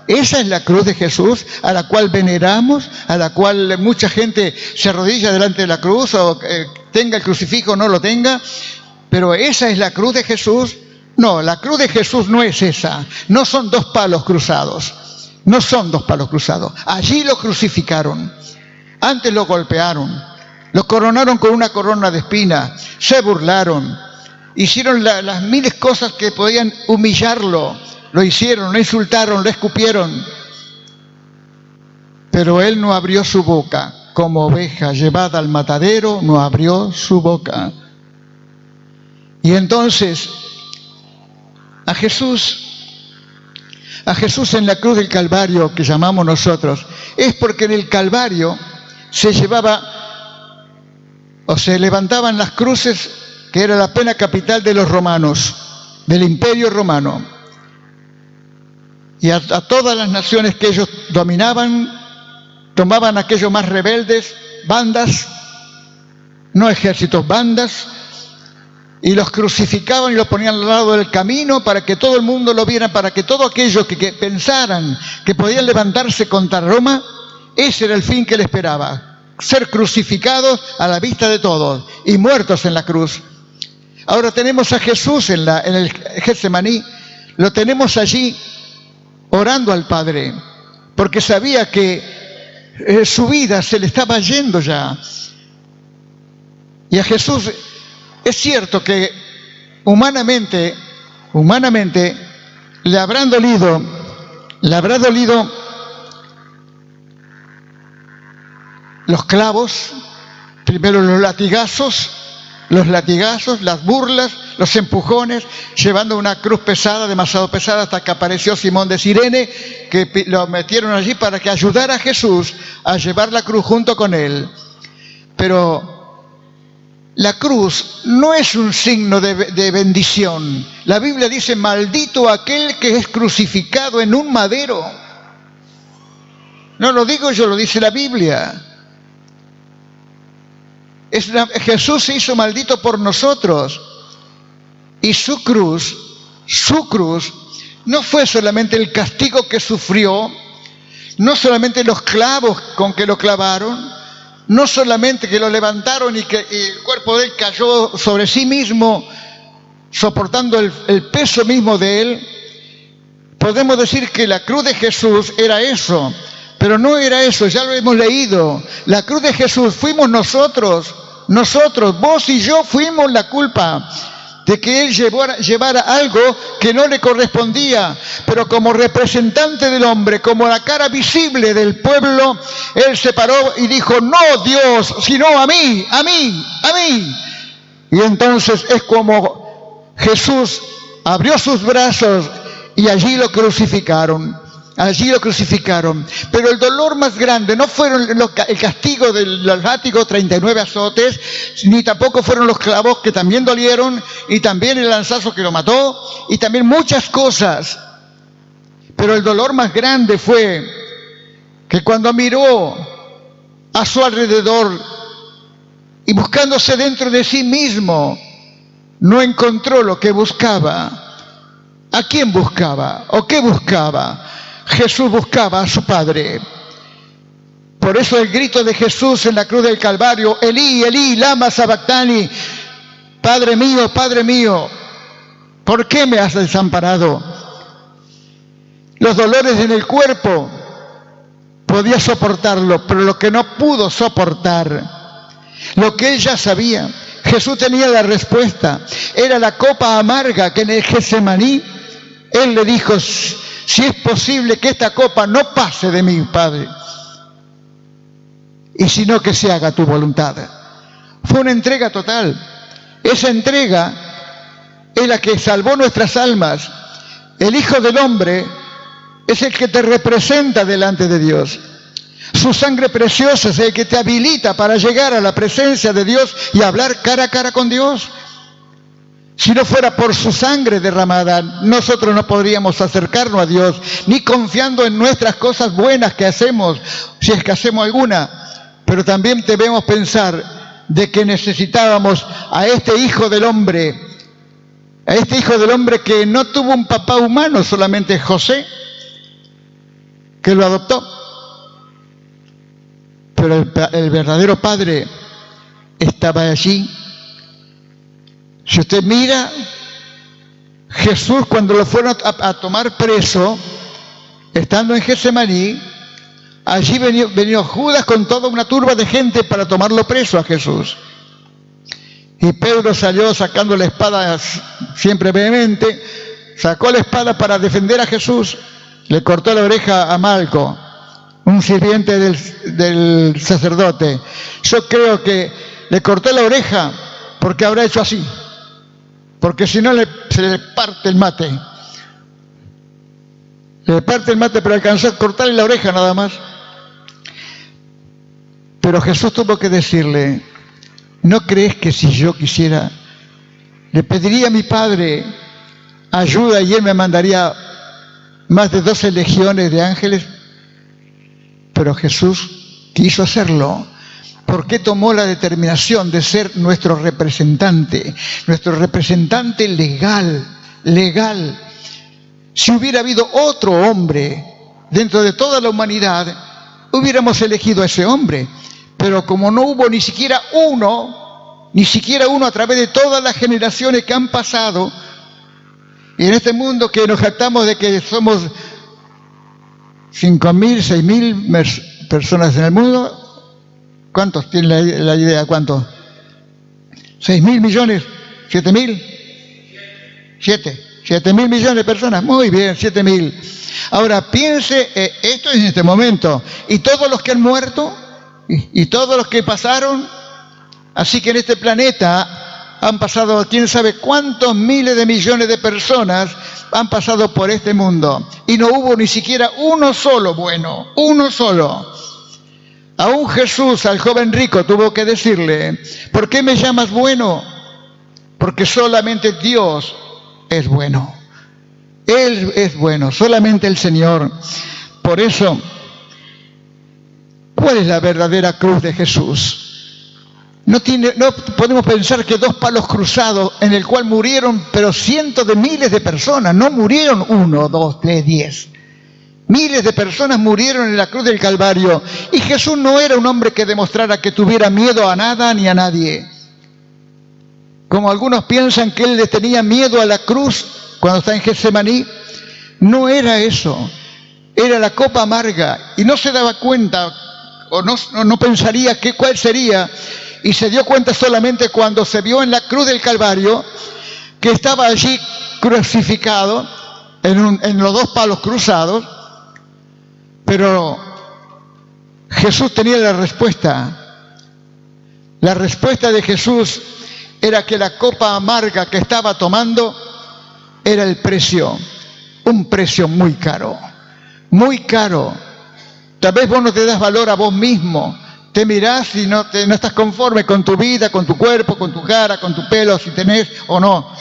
A: Esa es la cruz de Jesús, a la cual veneramos, a la cual mucha gente se arrodilla delante de la cruz, o tenga el crucifijo o no lo tenga, pero esa es la cruz de Jesús. No, la cruz de Jesús no es esa, no son 2 palos cruzados, no son 2 palos cruzados. Allí lo crucificaron, antes lo golpearon, lo coronaron con una corona de espinas, se burlaron, hicieron las miles cosas que podían humillarlo, lo hicieron, lo insultaron, lo escupieron. Pero Él no abrió su boca, como oveja llevada al matadero, no abrió su boca. Y entonces, a Jesús en la cruz del Calvario, que llamamos nosotros, es porque en el Calvario se llevaba, o se levantaban las cruces, que era la pena capital de los romanos, del Imperio Romano. Y a todas las naciones que ellos dominaban, tomaban a aquellos más rebeldes, bandas, no ejércitos, bandas, y los crucificaban y los ponían al lado del camino para que todo el mundo lo viera, para que todos aquellos que pensaran que podían levantarse contra Roma, ese era el fin que le esperaba. Ser crucificados a la vista de todos y muertos en la cruz. Ahora tenemos a Jesús en el Getsemaní, lo tenemos allí orando al Padre, porque sabía que su vida se le estaba yendo ya. Y a Jesús es cierto que humanamente le habrá dolido los clavos, primero los latigazos, las burlas, los empujones, llevando una cruz pesada, demasiado pesada, hasta que apareció Simón de Cirene, que lo metieron allí para que ayudara a Jesús a llevar la cruz junto con él. Pero la cruz no es un signo de bendición. La Biblia dice: maldito aquel que es crucificado en un madero. No lo digo yo, lo dice la Biblia. Jesús se hizo maldito por nosotros. Y su cruz no fue solamente el castigo que sufrió, no solamente los clavos con que lo clavaron, no solamente que lo levantaron y que el cuerpo de él cayó sobre sí mismo, soportando el peso mismo de él. Podemos decir que la cruz de Jesús era eso, pero no era eso, ya lo hemos leído. La cruz de Jesús fuimos nosotros, vos y yo fuimos la culpa. de que él llevara algo que no le correspondía, pero como representante del hombre, como la cara visible del pueblo, él se paró y dijo: no Dios, sino a mí, a mí, a mí. Y entonces es como Jesús abrió sus brazos y allí lo crucificaron. Allí lo crucificaron. Pero el dolor más grande no fueron el castigo del látigo, 39 azotes, ni tampoco fueron los clavos, que también dolieron, y también el lanzazo que lo mató, y también muchas cosas. Pero el dolor más grande fue que cuando miró a su alrededor y buscándose dentro de sí mismo, no encontró lo que buscaba. ¿A quién buscaba? ¿O qué buscaba? Jesús buscaba a su Padre. Por eso el grito de Jesús en la cruz del Calvario: Elí, Elí, lama sabactani, Padre mío, ¿por qué me has desamparado? Los dolores en el cuerpo podía soportarlo, pero lo que no pudo soportar, lo que él ya sabía, Jesús tenía la respuesta. Era la copa amarga que en el Getsemaní él le dijo: si es posible que esta copa no pase de mí, Padre, y sino que se haga tu voluntad. Fue una entrega total. Esa entrega es la que salvó nuestras almas. El Hijo del Hombre es el que te representa delante de Dios. Su sangre preciosa es el que te habilita para llegar a la presencia de Dios y hablar cara a cara con Dios. Si no fuera por su sangre derramada, nosotros no podríamos acercarnos a Dios, ni confiando en nuestras cosas buenas que hacemos, si es que hacemos alguna. Pero también debemos pensar de que necesitábamos a este Hijo del Hombre, que no tuvo un papá humano, solamente José, que lo adoptó. Pero el verdadero Padre estaba allí. Si usted mira, Jesús, cuando lo fueron a tomar preso, estando en Getsemaní, allí venía Judas con toda una turba de gente para tomarlo preso a Jesús. Y Pedro salió sacando la espada, siempre vehemente, sacó la espada para defender a Jesús. Le cortó la oreja a Malco, un sirviente del sacerdote. Yo creo que le cortó la oreja porque habrá hecho así, porque si no se le parte el mate. Le parte el mate, pero alcanzó a cortarle la oreja nada más. Pero Jesús tuvo que decirle: ¿no crees que si yo quisiera, le pediría a mi Padre ayuda y Él me mandaría más de 12 legiones de ángeles? Pero Jesús quiso hacerlo porque tomó la determinación de ser nuestro representante legal. Si hubiera habido otro hombre dentro de toda la humanidad, hubiéramos elegido a ese hombre. Pero como no hubo ni siquiera uno a través de todas las generaciones que han pasado, y en este mundo que nos jactamos de que somos 5.000, 6.000 personas en el mundo, ¿cuántos tienen la idea? ¿Cuántos? ¿6.000 millones? ¿7.000? 7.000 millones de personas. Muy bien, 7.000. Ahora piense, esto es en este momento, y todos los que han muerto, y todos los que pasaron. Así que en este planeta han pasado quién sabe cuántos miles de millones de personas han pasado por este mundo, y no hubo ni siquiera uno solo bueno, uno solo. Aún Jesús al joven rico tuvo que decirle: ¿por qué me llamas bueno? Porque solamente Dios es bueno. Él es bueno, solamente el Señor. Por eso, ¿cuál es la verdadera cruz de Jesús? No podemos pensar que 2 palos cruzados en el cual murieron, pero cientos de miles de personas, no murieron 1, 2, 3, 10. Miles de personas murieron en la cruz del Calvario. Y Jesús no era un hombre que demostrara que tuviera miedo a nada ni a nadie. Como algunos piensan que él le tenía miedo a la cruz cuando está en Getsemaní. No era eso. Era la copa amarga. Y no se daba cuenta, o no pensaría cuál sería. Y se dio cuenta solamente cuando se vio en la cruz del Calvario que estaba allí crucificado en los dos palos cruzados, pero Jesús tenía la respuesta. La respuesta de Jesús era que la copa amarga que estaba tomando era el precio, un precio muy caro, muy caro. Tal vez vos no te das valor a vos mismo, te mirás y no estás conforme con tu vida, con tu cuerpo, con tu cara, con tu pelo, si tenés o no.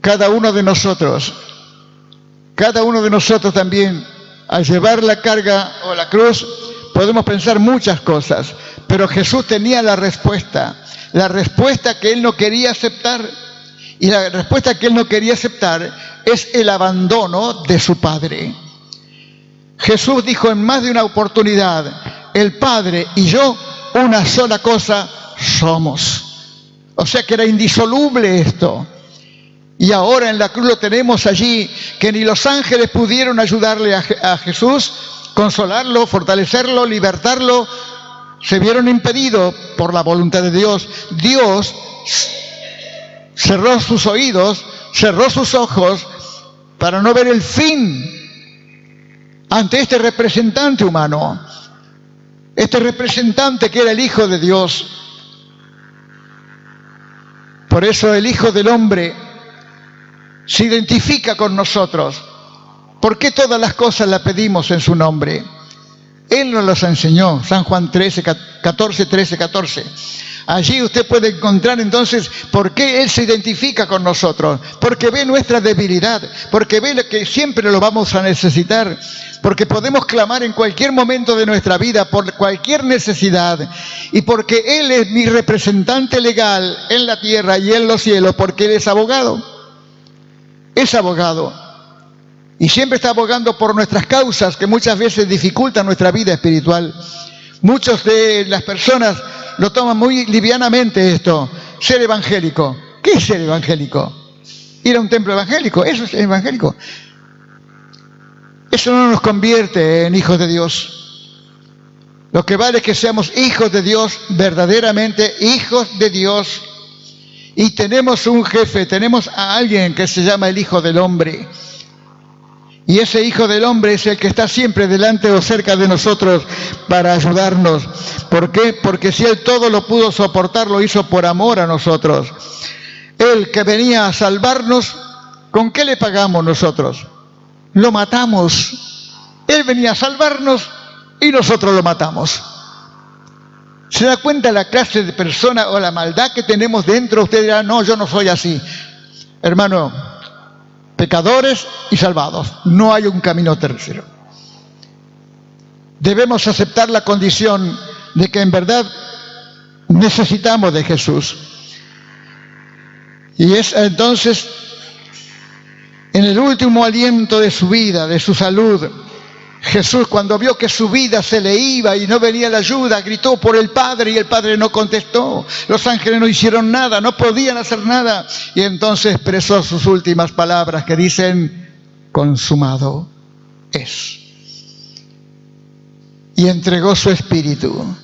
A: Cada uno de nosotros también, al llevar la carga o la cruz, podemos pensar muchas cosas, pero Jesús tenía la respuesta que Él no quería aceptar. Y la respuesta que Él no quería aceptar es el abandono de su Padre. Jesús dijo en más de una oportunidad, el Padre y yo una sola cosa somos. O sea que era indisoluble esto. Y ahora en la cruz lo tenemos allí, que ni los ángeles pudieron ayudarle a Jesús, consolarlo, fortalecerlo, libertarlo. Se vieron impedidos por la voluntad de Dios. Dios cerró sus oídos, cerró sus ojos para no ver el fin ante este representante humano, este representante que era el Hijo de Dios. Por eso el Hijo del Hombre se identifica con nosotros. ¿Por qué todas las cosas las pedimos en su nombre? Él nos las enseñó, San Juan 14. Allí usted puede encontrar entonces por qué Él se identifica con nosotros, porque ve nuestra debilidad, porque ve que siempre lo vamos a necesitar, porque podemos clamar en cualquier momento de nuestra vida por cualquier necesidad, y porque Él es mi representante legal en la tierra y en los cielos, porque Él es abogado, y siempre está abogando por nuestras causas que muchas veces dificultan nuestra vida espiritual. Muchas de las personas lo toman muy livianamente esto, ser evangélico. ¿Qué es ser evangélico? Ir a un templo evangélico, eso es evangélico. Eso no nos convierte en hijos de Dios. Lo que vale es que seamos hijos de Dios, verdaderamente hijos de Dios. Y tenemos un jefe, tenemos a alguien que se llama el Hijo del Hombre. Y ese Hijo del Hombre es el que está siempre delante o cerca de nosotros para ayudarnos. ¿Por qué? Porque si Él todo lo pudo soportar, lo hizo por amor a nosotros. Él que venía a salvarnos, ¿con qué le pagamos nosotros? Lo matamos. Él venía a salvarnos y nosotros lo matamos. ¿Se da cuenta la clase de persona o la maldad que tenemos dentro? Usted dirá, no, yo no soy así. Hermano, pecadores y salvados. No hay un camino tercero. Debemos aceptar la condición de que en verdad necesitamos de Jesús. Y es entonces en el último aliento de su vida, de su salud, Jesús, cuando vio que su vida se le iba y no venía la ayuda, gritó por el Padre y el Padre no contestó. Los ángeles no hicieron nada, no podían hacer nada. Y entonces expresó sus últimas palabras que dicen, consumado es. Y entregó su espíritu,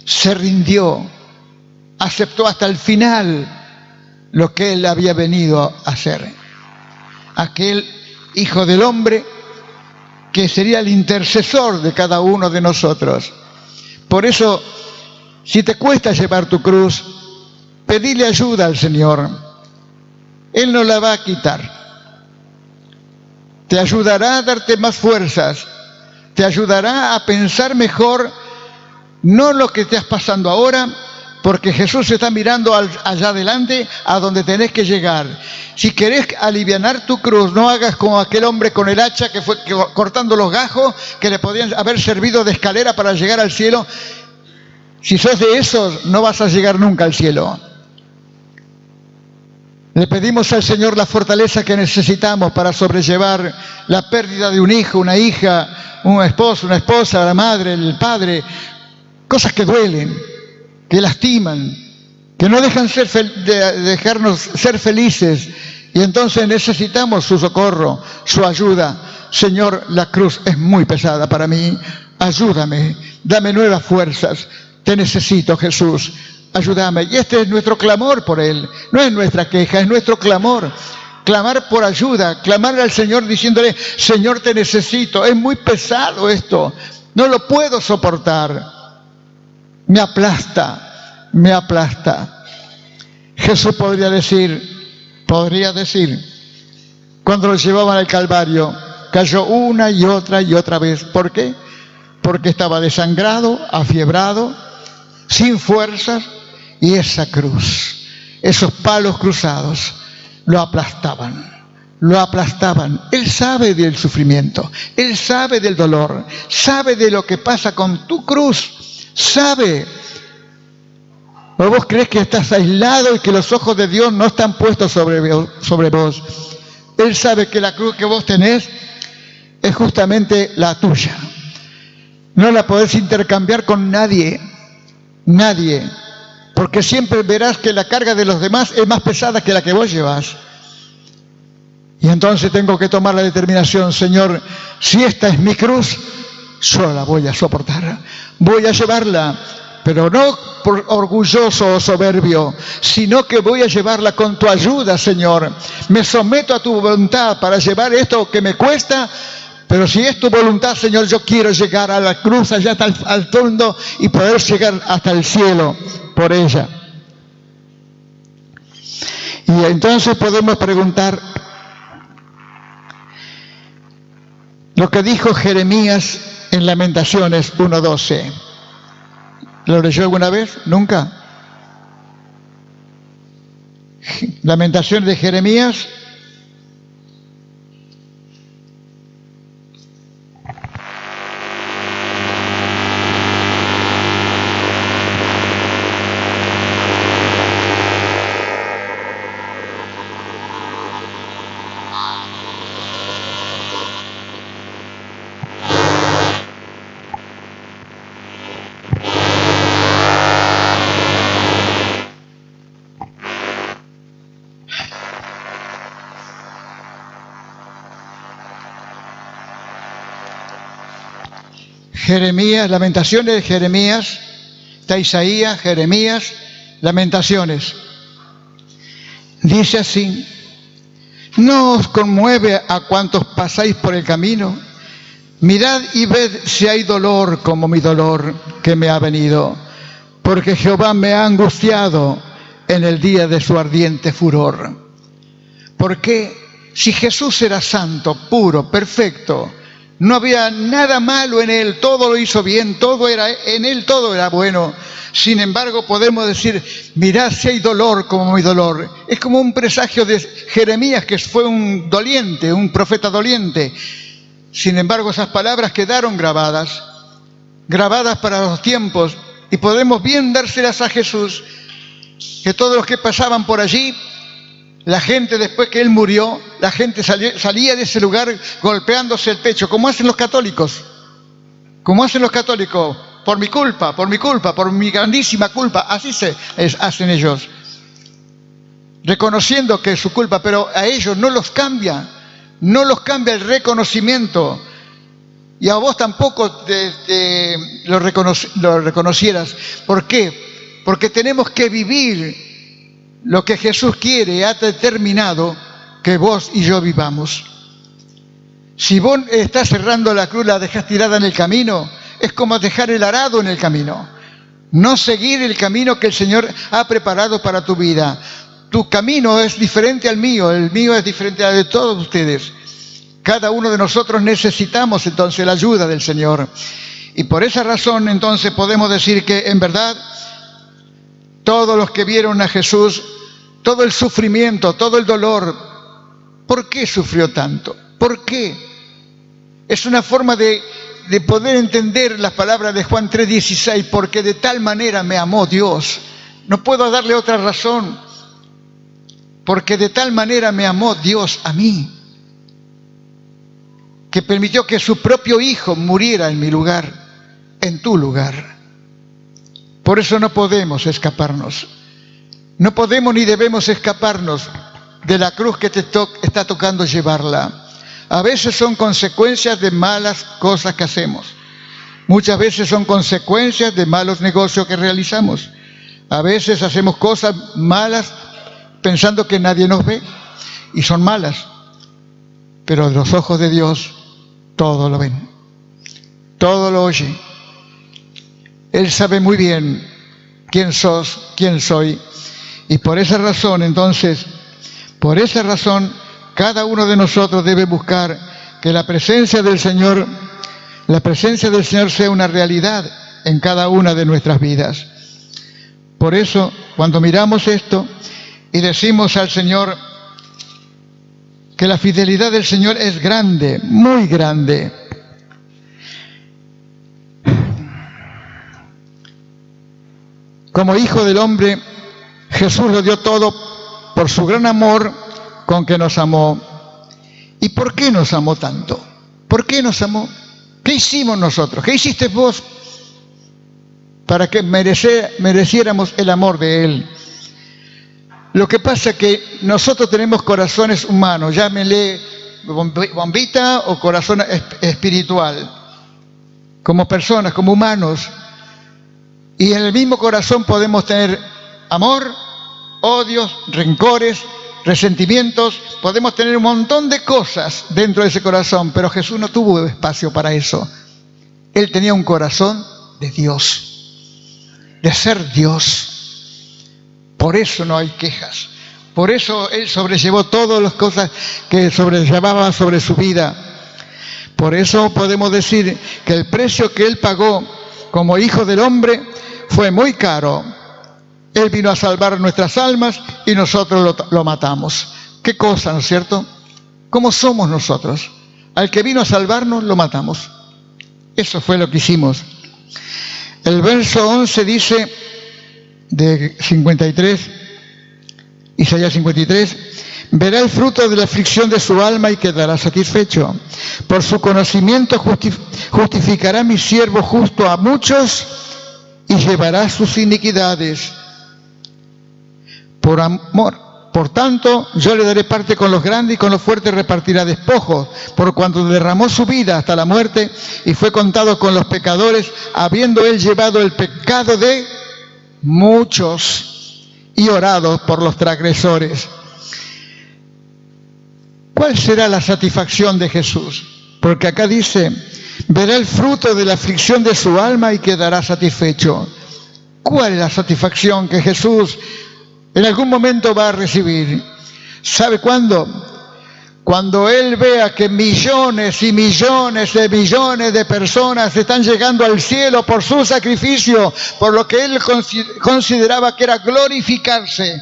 A: se rindió, aceptó hasta el final lo que Él había venido a hacer. Aquel Hijo del Hombre que sería el intercesor de cada uno de nosotros. Por eso, si te cuesta llevar tu cruz, pedile ayuda al Señor. Él no la va a quitar. Te ayudará a darte más fuerzas, te ayudará a pensar mejor, no lo que estás pasando ahora, porque Jesús está mirando allá adelante a donde tenés que llegar. Si querés alivianar tu cruz, no hagas como aquel hombre con el hacha que fue cortando los gajos que le podían haber servido de escalera para llegar al cielo. Si sos de esos, no vas a llegar nunca al cielo. Le pedimos al Señor la fortaleza que necesitamos para sobrellevar la pérdida de un hijo, una hija, un esposo, una esposa, la madre, el padre. Cosas que duelen, que lastiman, que no dejan dejarnos ser felices. Y entonces necesitamos su socorro, su ayuda. Señor, la cruz es muy pesada para mí. Ayúdame, dame nuevas fuerzas. Te necesito, Jesús. ayúdame. Y este es nuestro clamor por Él. No es nuestra queja, es nuestro clamor. Clamar por ayuda, clamar al Señor diciéndole, Señor, te necesito. Es muy pesado esto. No lo puedo soportar. Me aplasta, me aplasta. Jesús podría decir, cuando lo llevaban al Calvario, cayó una y otra vez. ¿Por qué? Porque estaba desangrado, afiebrado, sin fuerzas, y esa cruz, esos palos cruzados, lo aplastaban. Él sabe del sufrimiento, Él sabe del dolor, sabe de lo que pasa con tu cruz, sabe. ¿O vos crees que estás aislado y que los ojos de Dios no están puestos sobre vos? Él sabe que la cruz que vos tenés es justamente la tuya. No la podés intercambiar con nadie, porque siempre verás que la carga de los demás es más pesada que la que vos llevas. Y entonces tengo que tomar la determinación, Señor, si esta es mi cruz, yo la voy a soportar, voy a llevarla, pero no por orgulloso o soberbio, sino que voy a llevarla con tu ayuda, Señor. Me someto a tu voluntad para llevar esto que me cuesta, pero si es tu voluntad, Señor, yo quiero llegar a la cruz, allá hasta al fondo, y poder llegar hasta el cielo por ella. Y entonces podemos preguntar lo que dijo Jeremías en Lamentaciones 1:12. ¿Lo leyó alguna vez? ¿Nunca? Lamentaciones de Jeremías. Jeremías, Lamentaciones de Jeremías, está Isaías, Jeremías, Lamentaciones. Dice así: ¿no os conmueve a cuantos pasáis por el camino? Mirad y ved si hay dolor como mi dolor que me ha venido, porque Jehová me ha angustiado en el día de su ardiente furor. Porque si Jesús era santo, puro, perfecto, no había nada malo en Él, todo lo hizo bien, en Él todo era bueno. Sin embargo, podemos decir, mirad si hay dolor como mi dolor. Es como un presagio de Jeremías, que fue un doliente, un profeta doliente. Sin embargo, esas palabras quedaron grabadas para los tiempos, y podemos bien dárselas a Jesús, que todos los que pasaban por allí, la gente, después que Él murió, la gente salía de ese lugar golpeándose el pecho, como hacen los católicos. Por mi culpa, por mi grandísima culpa. Así hacen ellos, reconociendo que es su culpa, pero a ellos no los cambia el reconocimiento. Y a vos tampoco lo reconocieras. ¿Por qué? Porque tenemos que vivir lo que Jesús quiere y ha determinado que vos y yo vivamos. Si vos estás cerrando la cruz, la dejás tirada en el camino, es como dejar el arado en el camino. No seguir el camino que el Señor ha preparado para tu vida. Tu camino es diferente al mío, el mío es diferente al de todos ustedes. Cada uno de nosotros necesitamos entonces la ayuda del Señor. Y por esa razón entonces podemos decir que en verdad todos los que vieron a Jesús, todo el sufrimiento, todo el dolor, ¿por qué sufrió tanto? ¿Por qué? Es una forma de poder entender las palabras de Juan 3:16, porque de tal manera me amó Dios. No puedo darle otra razón, porque de tal manera me amó Dios a mí, que permitió que su propio Hijo muriera en mi lugar, en tu lugar. Por eso no podemos escaparnos. No podemos ni debemos escaparnos de la cruz que te está tocando llevarla. A veces son consecuencias de malas cosas que hacemos. Muchas veces son consecuencias de malos negocios que realizamos. A veces hacemos cosas malas pensando que nadie nos ve y son malas. Pero los ojos de Dios todo lo ven, todo lo oye. Él sabe muy bien quién sos, quién soy. Y por esa razón, entonces, cada uno de nosotros debe buscar que la presencia del Señor sea una realidad en cada una de nuestras vidas. Por eso, cuando miramos esto y decimos al Señor que la fidelidad del Señor es grande, muy grande. Como Hijo del Hombre, Jesús lo dio todo por su gran amor con que nos amó. ¿Y por qué nos amó tanto? ¿Por qué nos amó? ¿Qué hicimos nosotros? ¿Qué hiciste vos para que mereciéramos el amor de Él? Lo que pasa es que nosotros tenemos corazones humanos, llámenle bombita o corazón espiritual, como personas, como humanos. Y en el mismo corazón podemos tener amor, odios, rencores, resentimientos, podemos tener un montón de cosas dentro de ese corazón, pero Jesús no tuvo espacio para eso. Él tenía un corazón de Dios, de ser Dios. Por eso no hay quejas. Por eso Él sobrellevó todas las cosas que sobrellevaba sobre su vida. Por eso podemos decir que el precio que Él pagó como Hijo del Hombre fue muy caro. Él vino a salvar nuestras almas y nosotros lo matamos. ¿Qué cosa, no es cierto? ¿Cómo somos nosotros? Al que vino a salvarnos lo matamos. Eso fue lo que hicimos. El verso 11 dice, de 53, Isaías 53, verá el fruto de la aflicción de su alma y quedará satisfecho. Por su conocimiento justificará mi siervo justo a muchos y llevará sus iniquidades. Por amor, por tanto, yo le daré parte con los grandes y con los fuertes repartirá despojos, por cuanto derramó su vida hasta la muerte y fue contado con los pecadores, habiendo él llevado el pecado de muchos y orado por los transgresores. ¿Cuál será la satisfacción de Jesús? Porque acá dice, verá el fruto de la aflicción de su alma y quedará satisfecho. ¿Cuál es la satisfacción que Jesús en algún momento va a recibir? ¿Sabe cuándo? Cuando Él vea que millones y millones de personas están llegando al cielo por su sacrificio, por lo que Él consideraba que era glorificarse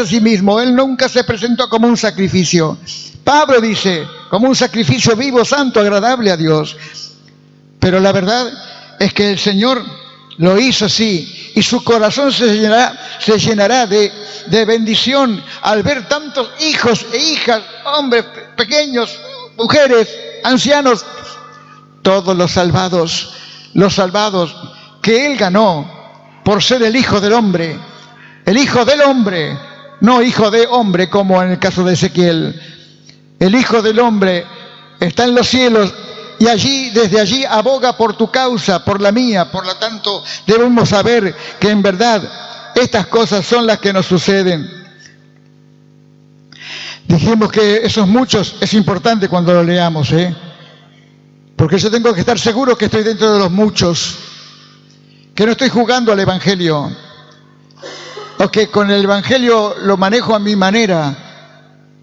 A: a sí mismo. Él nunca se presentó como un sacrificio. Pablo dice, como un sacrificio vivo, santo, agradable a Dios. Pero la verdad es que el Señor lo hizo así, y su corazón se llenará de bendición al ver tantos hijos e hijas, hombres pequeños, mujeres, ancianos, todos los salvados que Él ganó por ser el Hijo del Hombre, no hijo de hombre como en el caso de Ezequiel. El Hijo del Hombre está en los cielos y desde allí aboga por tu causa, por la mía. Por lo tanto, debemos saber que en verdad estas cosas son las que nos suceden. Dijimos que esos muchos es importante cuando lo leamos, porque yo tengo que estar seguro que estoy dentro de los muchos, que no estoy jugando al Evangelio, o que con el Evangelio lo manejo a mi manera.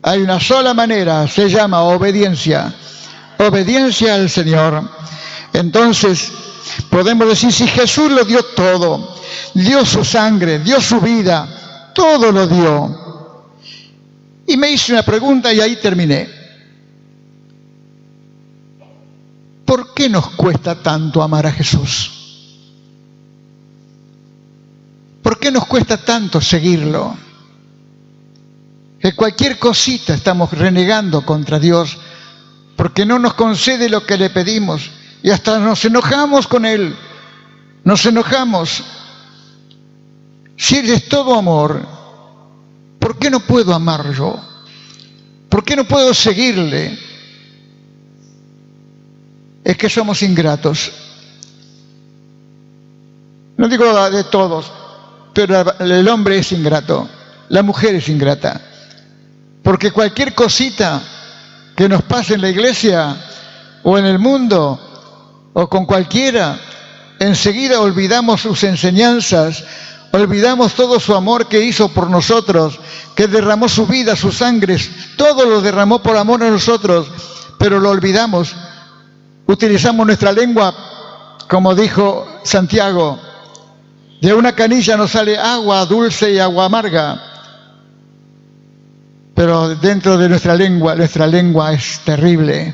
A: Hay una sola manera, se llama obediencia. Obediencia al Señor. Entonces, podemos decir, si Jesús lo dio todo, dio su sangre, dio su vida, todo lo dio. Y me hice una pregunta y ahí terminé. ¿Por qué nos cuesta tanto amar a Jesús? ¿Por qué nos cuesta tanto seguirlo? Que cualquier cosita estamos renegando contra Dios, porque no nos concede lo que le pedimos y hasta nos enojamos con Él, nos enojamos. Si Él es todo amor, ¿por qué no puedo amar yo? ¿Por qué no puedo seguirle? Es que somos ingratos. No digo de todos, pero el hombre es ingrato, la mujer es ingrata. Porque cualquier cosita que nos pase en la iglesia o en el mundo o con cualquiera, enseguida olvidamos sus enseñanzas, olvidamos todo su amor que hizo por nosotros, que derramó su vida, su sangre, todo lo derramó por amor a nosotros, pero lo olvidamos. Utilizamos nuestra lengua, como dijo Santiago, de una canilla nos sale agua dulce y agua amarga, pero dentro de nuestra lengua es terrible,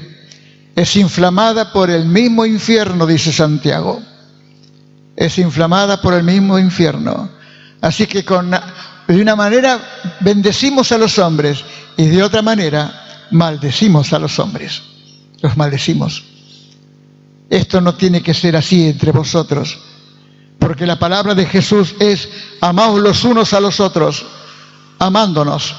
A: es inflamada por el mismo infierno, dice Santiago. Es inflamada por el mismo infierno. Así que de una manera bendecimos a los hombres y de otra manera maldecimos a los hombres. Los maldecimos. Esto no tiene que ser así entre vosotros, porque la palabra de Jesús es: amaos los unos a los otros, amándonos,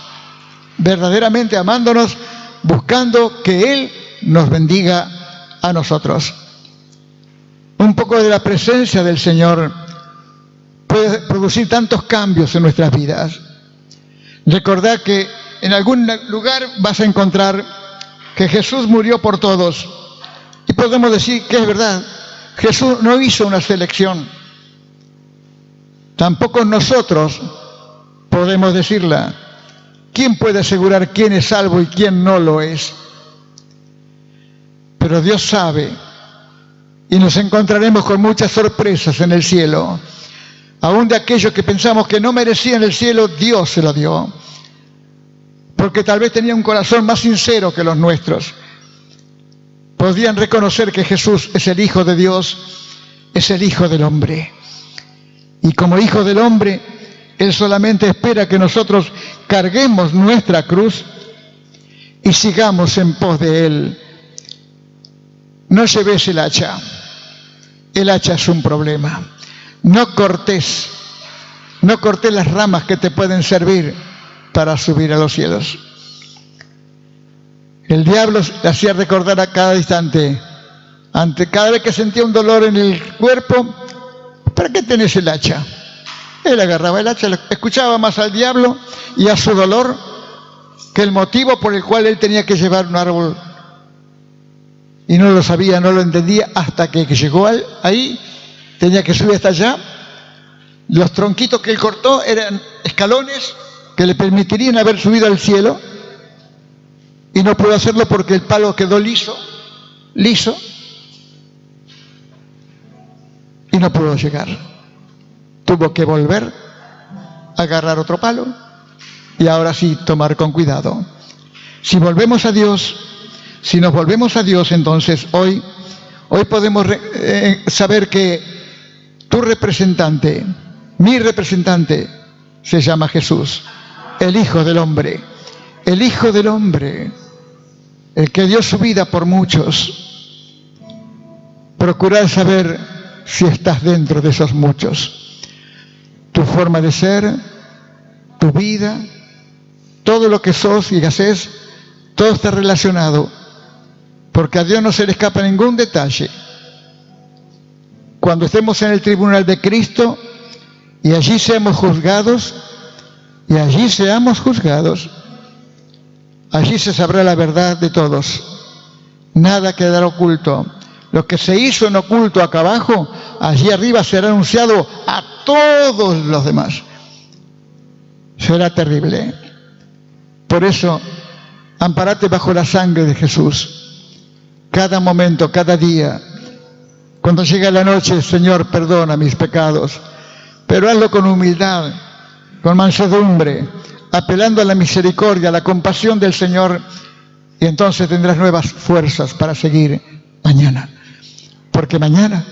A: verdaderamente amándonos, buscando que Él nos bendiga a nosotros. Un poco de la presencia del Señor puede producir tantos cambios en nuestras vidas. Recordad que en algún lugar vas a encontrar que Jesús murió por todos. Y podemos decir que es verdad. Jesús no hizo una selección. Tampoco nosotros podemos decirla. ¿Quién puede asegurar quién es salvo y quién no lo es? Pero Dios sabe. Y nos encontraremos con muchas sorpresas en el cielo. Aún de aquellos que pensamos que no merecían el cielo, Dios se lo dio. Porque tal vez tenían un corazón más sincero que los nuestros. Podían reconocer que Jesús es el Hijo de Dios, es el Hijo del hombre. Y como Hijo del hombre, Él solamente espera que nosotros carguemos nuestra cruz y sigamos en pos de Él. No lleves el hacha. El hacha es un problema. No cortes las ramas que te pueden servir para subir a los cielos. El diablo le hacía recordar a cada instante, cada vez que sentía un dolor en el cuerpo: ¿para qué tenés el hacha? Él agarraba el hacha, escuchaba más al diablo y a su dolor que el motivo por el cual él tenía que llevar un árbol. Y no lo sabía, no lo entendía, hasta que llegó ahí, tenía que subir hasta allá. Los tronquitos que él cortó eran escalones que le permitirían haber subido al cielo, y no pudo hacerlo porque el palo quedó liso, y no pudo llegar. Tuvo que volver a agarrar otro palo y ahora sí tomar con cuidado. Si volvemos a Dios, si nos volvemos a Dios, entonces hoy podemos saber que tu representante, mi representante, se llama Jesús, el Hijo del Hombre, el Hijo del Hombre, el que dio su vida por muchos. Procurar saber si estás dentro de esos muchos. Tu forma de ser, tu vida, todo lo que sos y haces, todo está relacionado. Porque a Dios no se le escapa ningún detalle. Cuando estemos en el tribunal de Cristo y allí seamos juzgados, allí se sabrá la verdad de todos. Nada quedará oculto. Lo que se hizo en oculto acá abajo, allí arriba será anunciado a todos los demás. Será terrible. Por eso, amparate bajo la sangre de Jesús. Cada momento, cada día. Cuando llega la noche: Señor, perdona mis pecados. Pero hazlo con humildad, con mansedumbre, apelando a la misericordia, a la compasión del Señor, y entonces tendrás nuevas fuerzas para seguir mañana. Porque mañana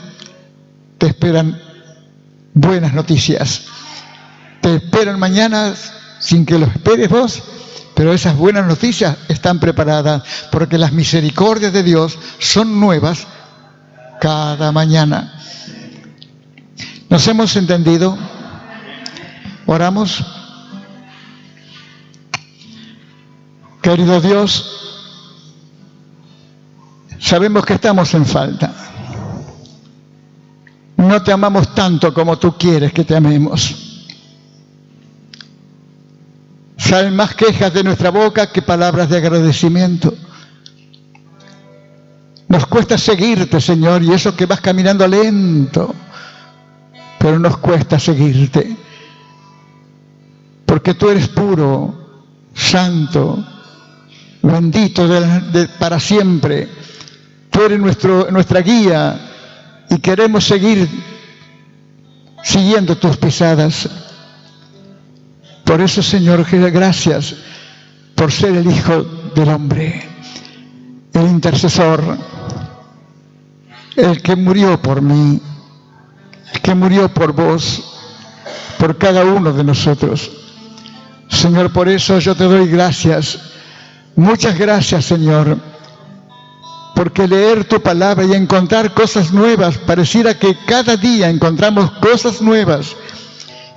A: te esperan buenas noticias. Te esperan mañana sin que lo esperes vos, pero esas buenas noticias están preparadas, porque las misericordias de Dios son nuevas cada mañana. ¿Nos hemos entendido? Oramos. Querido Dios, sabemos que estamos en falta. No te amamos tanto como tú quieres que te amemos. Salen más quejas de nuestra boca que palabras de agradecimiento. Nos cuesta seguirte, Señor, y eso que vas caminando lento, pero nos cuesta seguirte, porque tú eres puro, santo, bendito para siempre. Tú eres nuestra guía y queremos seguir siguiendo tus pisadas. Por eso, Señor, gracias por ser el Hijo del Hombre, el intercesor, el que murió por mí, el que murió por vos, por cada uno de nosotros. Señor, por eso yo te doy gracias. Muchas gracias, Señor, porque leer tu palabra y encontrar cosas nuevas, pareciera que cada día encontramos cosas nuevas,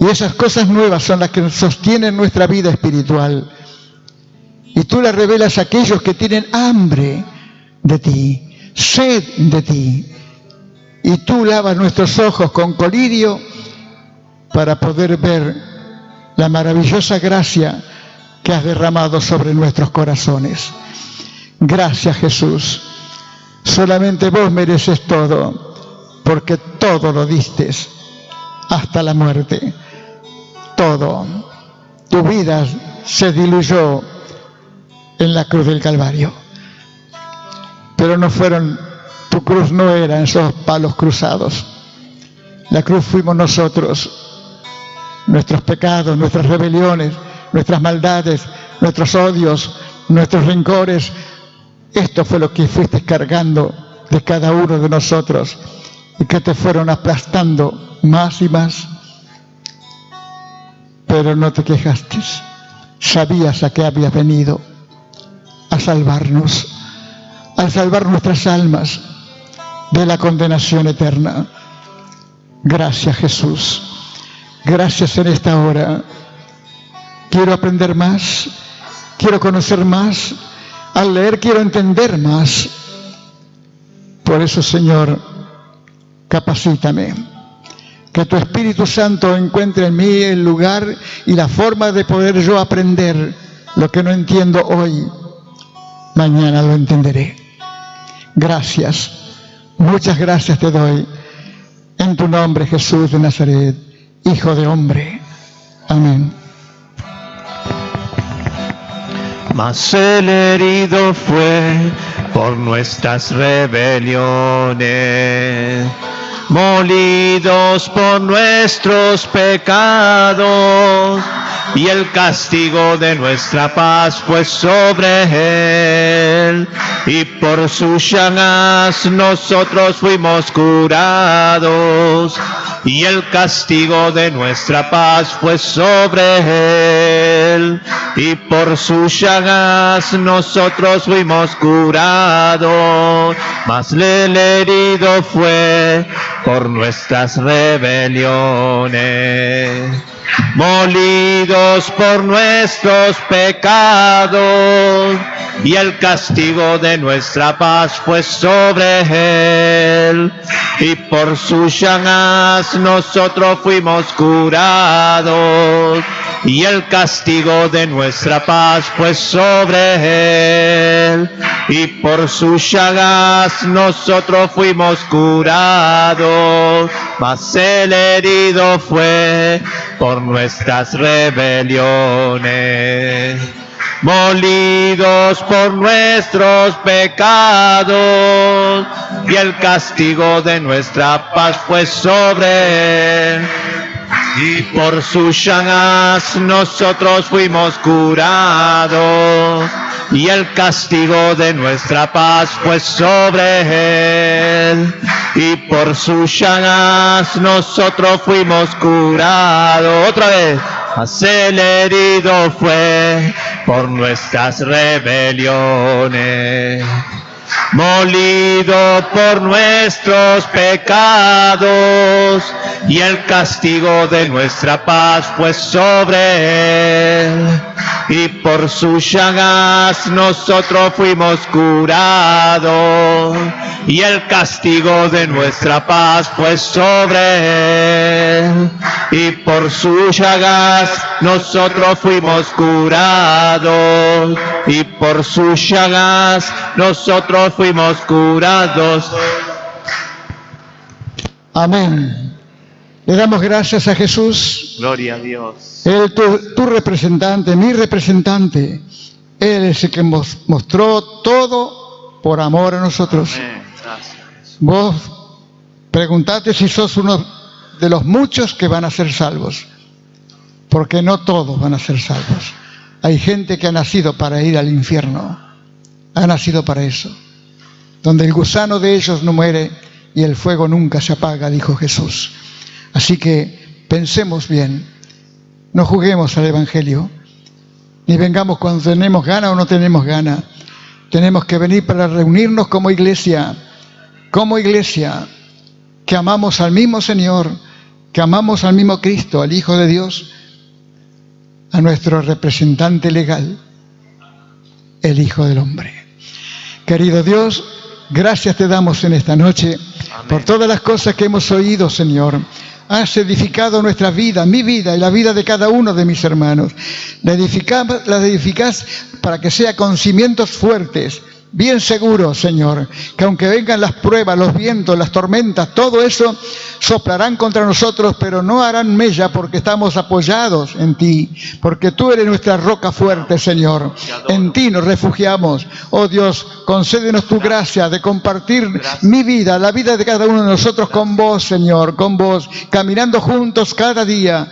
A: y esas cosas nuevas son las que sostienen nuestra vida espiritual. Y tú las revelas a aquellos que tienen hambre de ti, sed de ti, y tú lavas nuestros ojos con colirio para poder ver la maravillosa gracia que has derramado sobre nuestros corazones. Gracias, Jesús. Solamente vos mereces todo, porque todo lo diste hasta la muerte. Todo. Tu vida se diluyó en la cruz del Calvario. Pero tu cruz no era esos palos cruzados. La cruz fuimos nosotros. Nuestros pecados, nuestras rebeliones, nuestras maldades, nuestros odios, nuestros rencores. Esto fue lo que fuiste cargando de cada uno de nosotros y que te fueron aplastando más y más. Pero no te quejaste. Sabías a qué habías venido, a salvarnos, a salvar nuestras almas de la condenación eterna. Gracias, Jesús. Gracias en esta hora. Quiero aprender más, quiero conocer más. Al leer quiero entender más. Por eso, Señor, capacítame. Que tu Espíritu Santo encuentre en mí el lugar y la forma de poder yo aprender lo que no entiendo hoy. Mañana lo entenderé. Gracias. Muchas gracias te doy. En tu nombre, Jesús de Nazaret, Hijo de Hombre. Amén.
B: Mas el herido fue por nuestras rebeliones, molidos por nuestros pecados, y el castigo de nuestra paz fue sobre él, y por sus llagas nosotros fuimos curados, y el castigo de nuestra paz fue sobre él, y por sus llagas nosotros fuimos curados. Mas el herido fue por nuestras rebeliones, molidos por nuestros pecados, y el castigo de nuestra paz fue sobre él, y por sus llagas nosotros fuimos curados, y el castigo de nuestra paz fue sobre él, y por sus llagas nosotros fuimos curados. Mas el herido fue por nuestras rebeliones, molidos por nuestros pecados, y el castigo de nuestra paz fue sobre él, y por sus llagas nosotros fuimos curados, y el castigo de nuestra paz fue sobre él, y por sus llagas nosotros fuimos curados. Otra vez. Mas el herido fue por nuestras rebeliones, molido por nuestros pecados, y el castigo de nuestra paz fue sobre él. Y por sus llagas nosotros fuimos curados, y el castigo de nuestra paz fue sobre él. Y por sus llagas nosotros fuimos curados, y por sus llagas nosotros fuimos curados.
A: Amén. Le damos gracias a Jesús.
B: Gloria a Dios.
A: Él, tu representante, mi representante. Él es el que mostró todo por amor a nosotros.
B: Amén. Gracias.
A: Vos preguntate si sos uno de los muchos que van a ser salvos. Porque no todos van a ser salvos. Hay gente que ha nacido para ir al infierno. Ha nacido para eso. Donde el gusano de ellos no muere y el fuego nunca se apaga, dijo Jesús. Así que pensemos bien. No juguemos al Evangelio. Ni vengamos cuando tenemos gana o no tenemos gana. Tenemos que venir para reunirnos como iglesia. Como iglesia que amamos al mismo Señor, que amamos al mismo Cristo, al Hijo de Dios, a nuestro representante legal, el Hijo del Hombre. Querido Dios, gracias te damos en esta noche. Amén. Por todas las cosas que hemos oído, Señor. Has edificado nuestra vida, mi vida y la vida de cada uno de mis hermanos. La edificás para que sea con cimientos fuertes, bien seguros, Señor, que aunque vengan las pruebas, los vientos, las tormentas, todo eso soplarán contra nosotros, pero no harán mella porque estamos apoyados en ti, porque tú eres nuestra roca fuerte, Señor. En ti nos refugiamos. Oh Dios, concédenos tu gracia de compartir mi vida, la vida de cada uno de nosotros con vos, Señor, con vos, caminando juntos cada día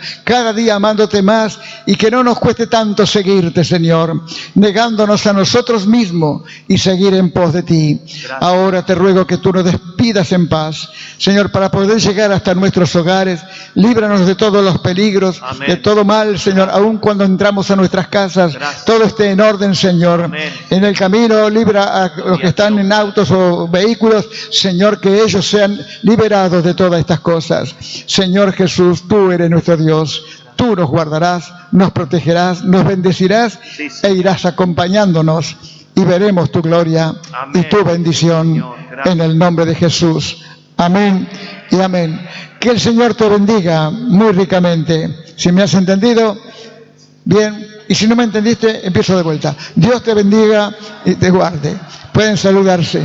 A: amándote más, y que no nos cueste tanto seguirte, Señor, negándonos a nosotros mismos y seguir en pos de ti. Ahora te ruego que tú nos despidas en paz, Señor, para poder llegar hasta nuestros hogares. Líbranos de todos los peligros, amén, de todo mal, Señor, aun cuando entramos a nuestras casas. Gracias. Todo esté en orden, Señor. Amén. En el camino libra a los que están en autos o vehículos, Señor, que ellos sean liberados de todas estas cosas. Señor Jesús, tú eres nuestro Dios. Tú nos guardarás, nos protegerás, nos bendecirás, e irás acompañándonos. Y veremos tu gloria, amén, y tu bendición, en el nombre de Jesús. Amén y amén. Que el Señor te bendiga muy ricamente. Si me has entendido, bien. Y si no me entendiste, empiezo de vuelta. Dios te bendiga y te guarde. Pueden saludarse.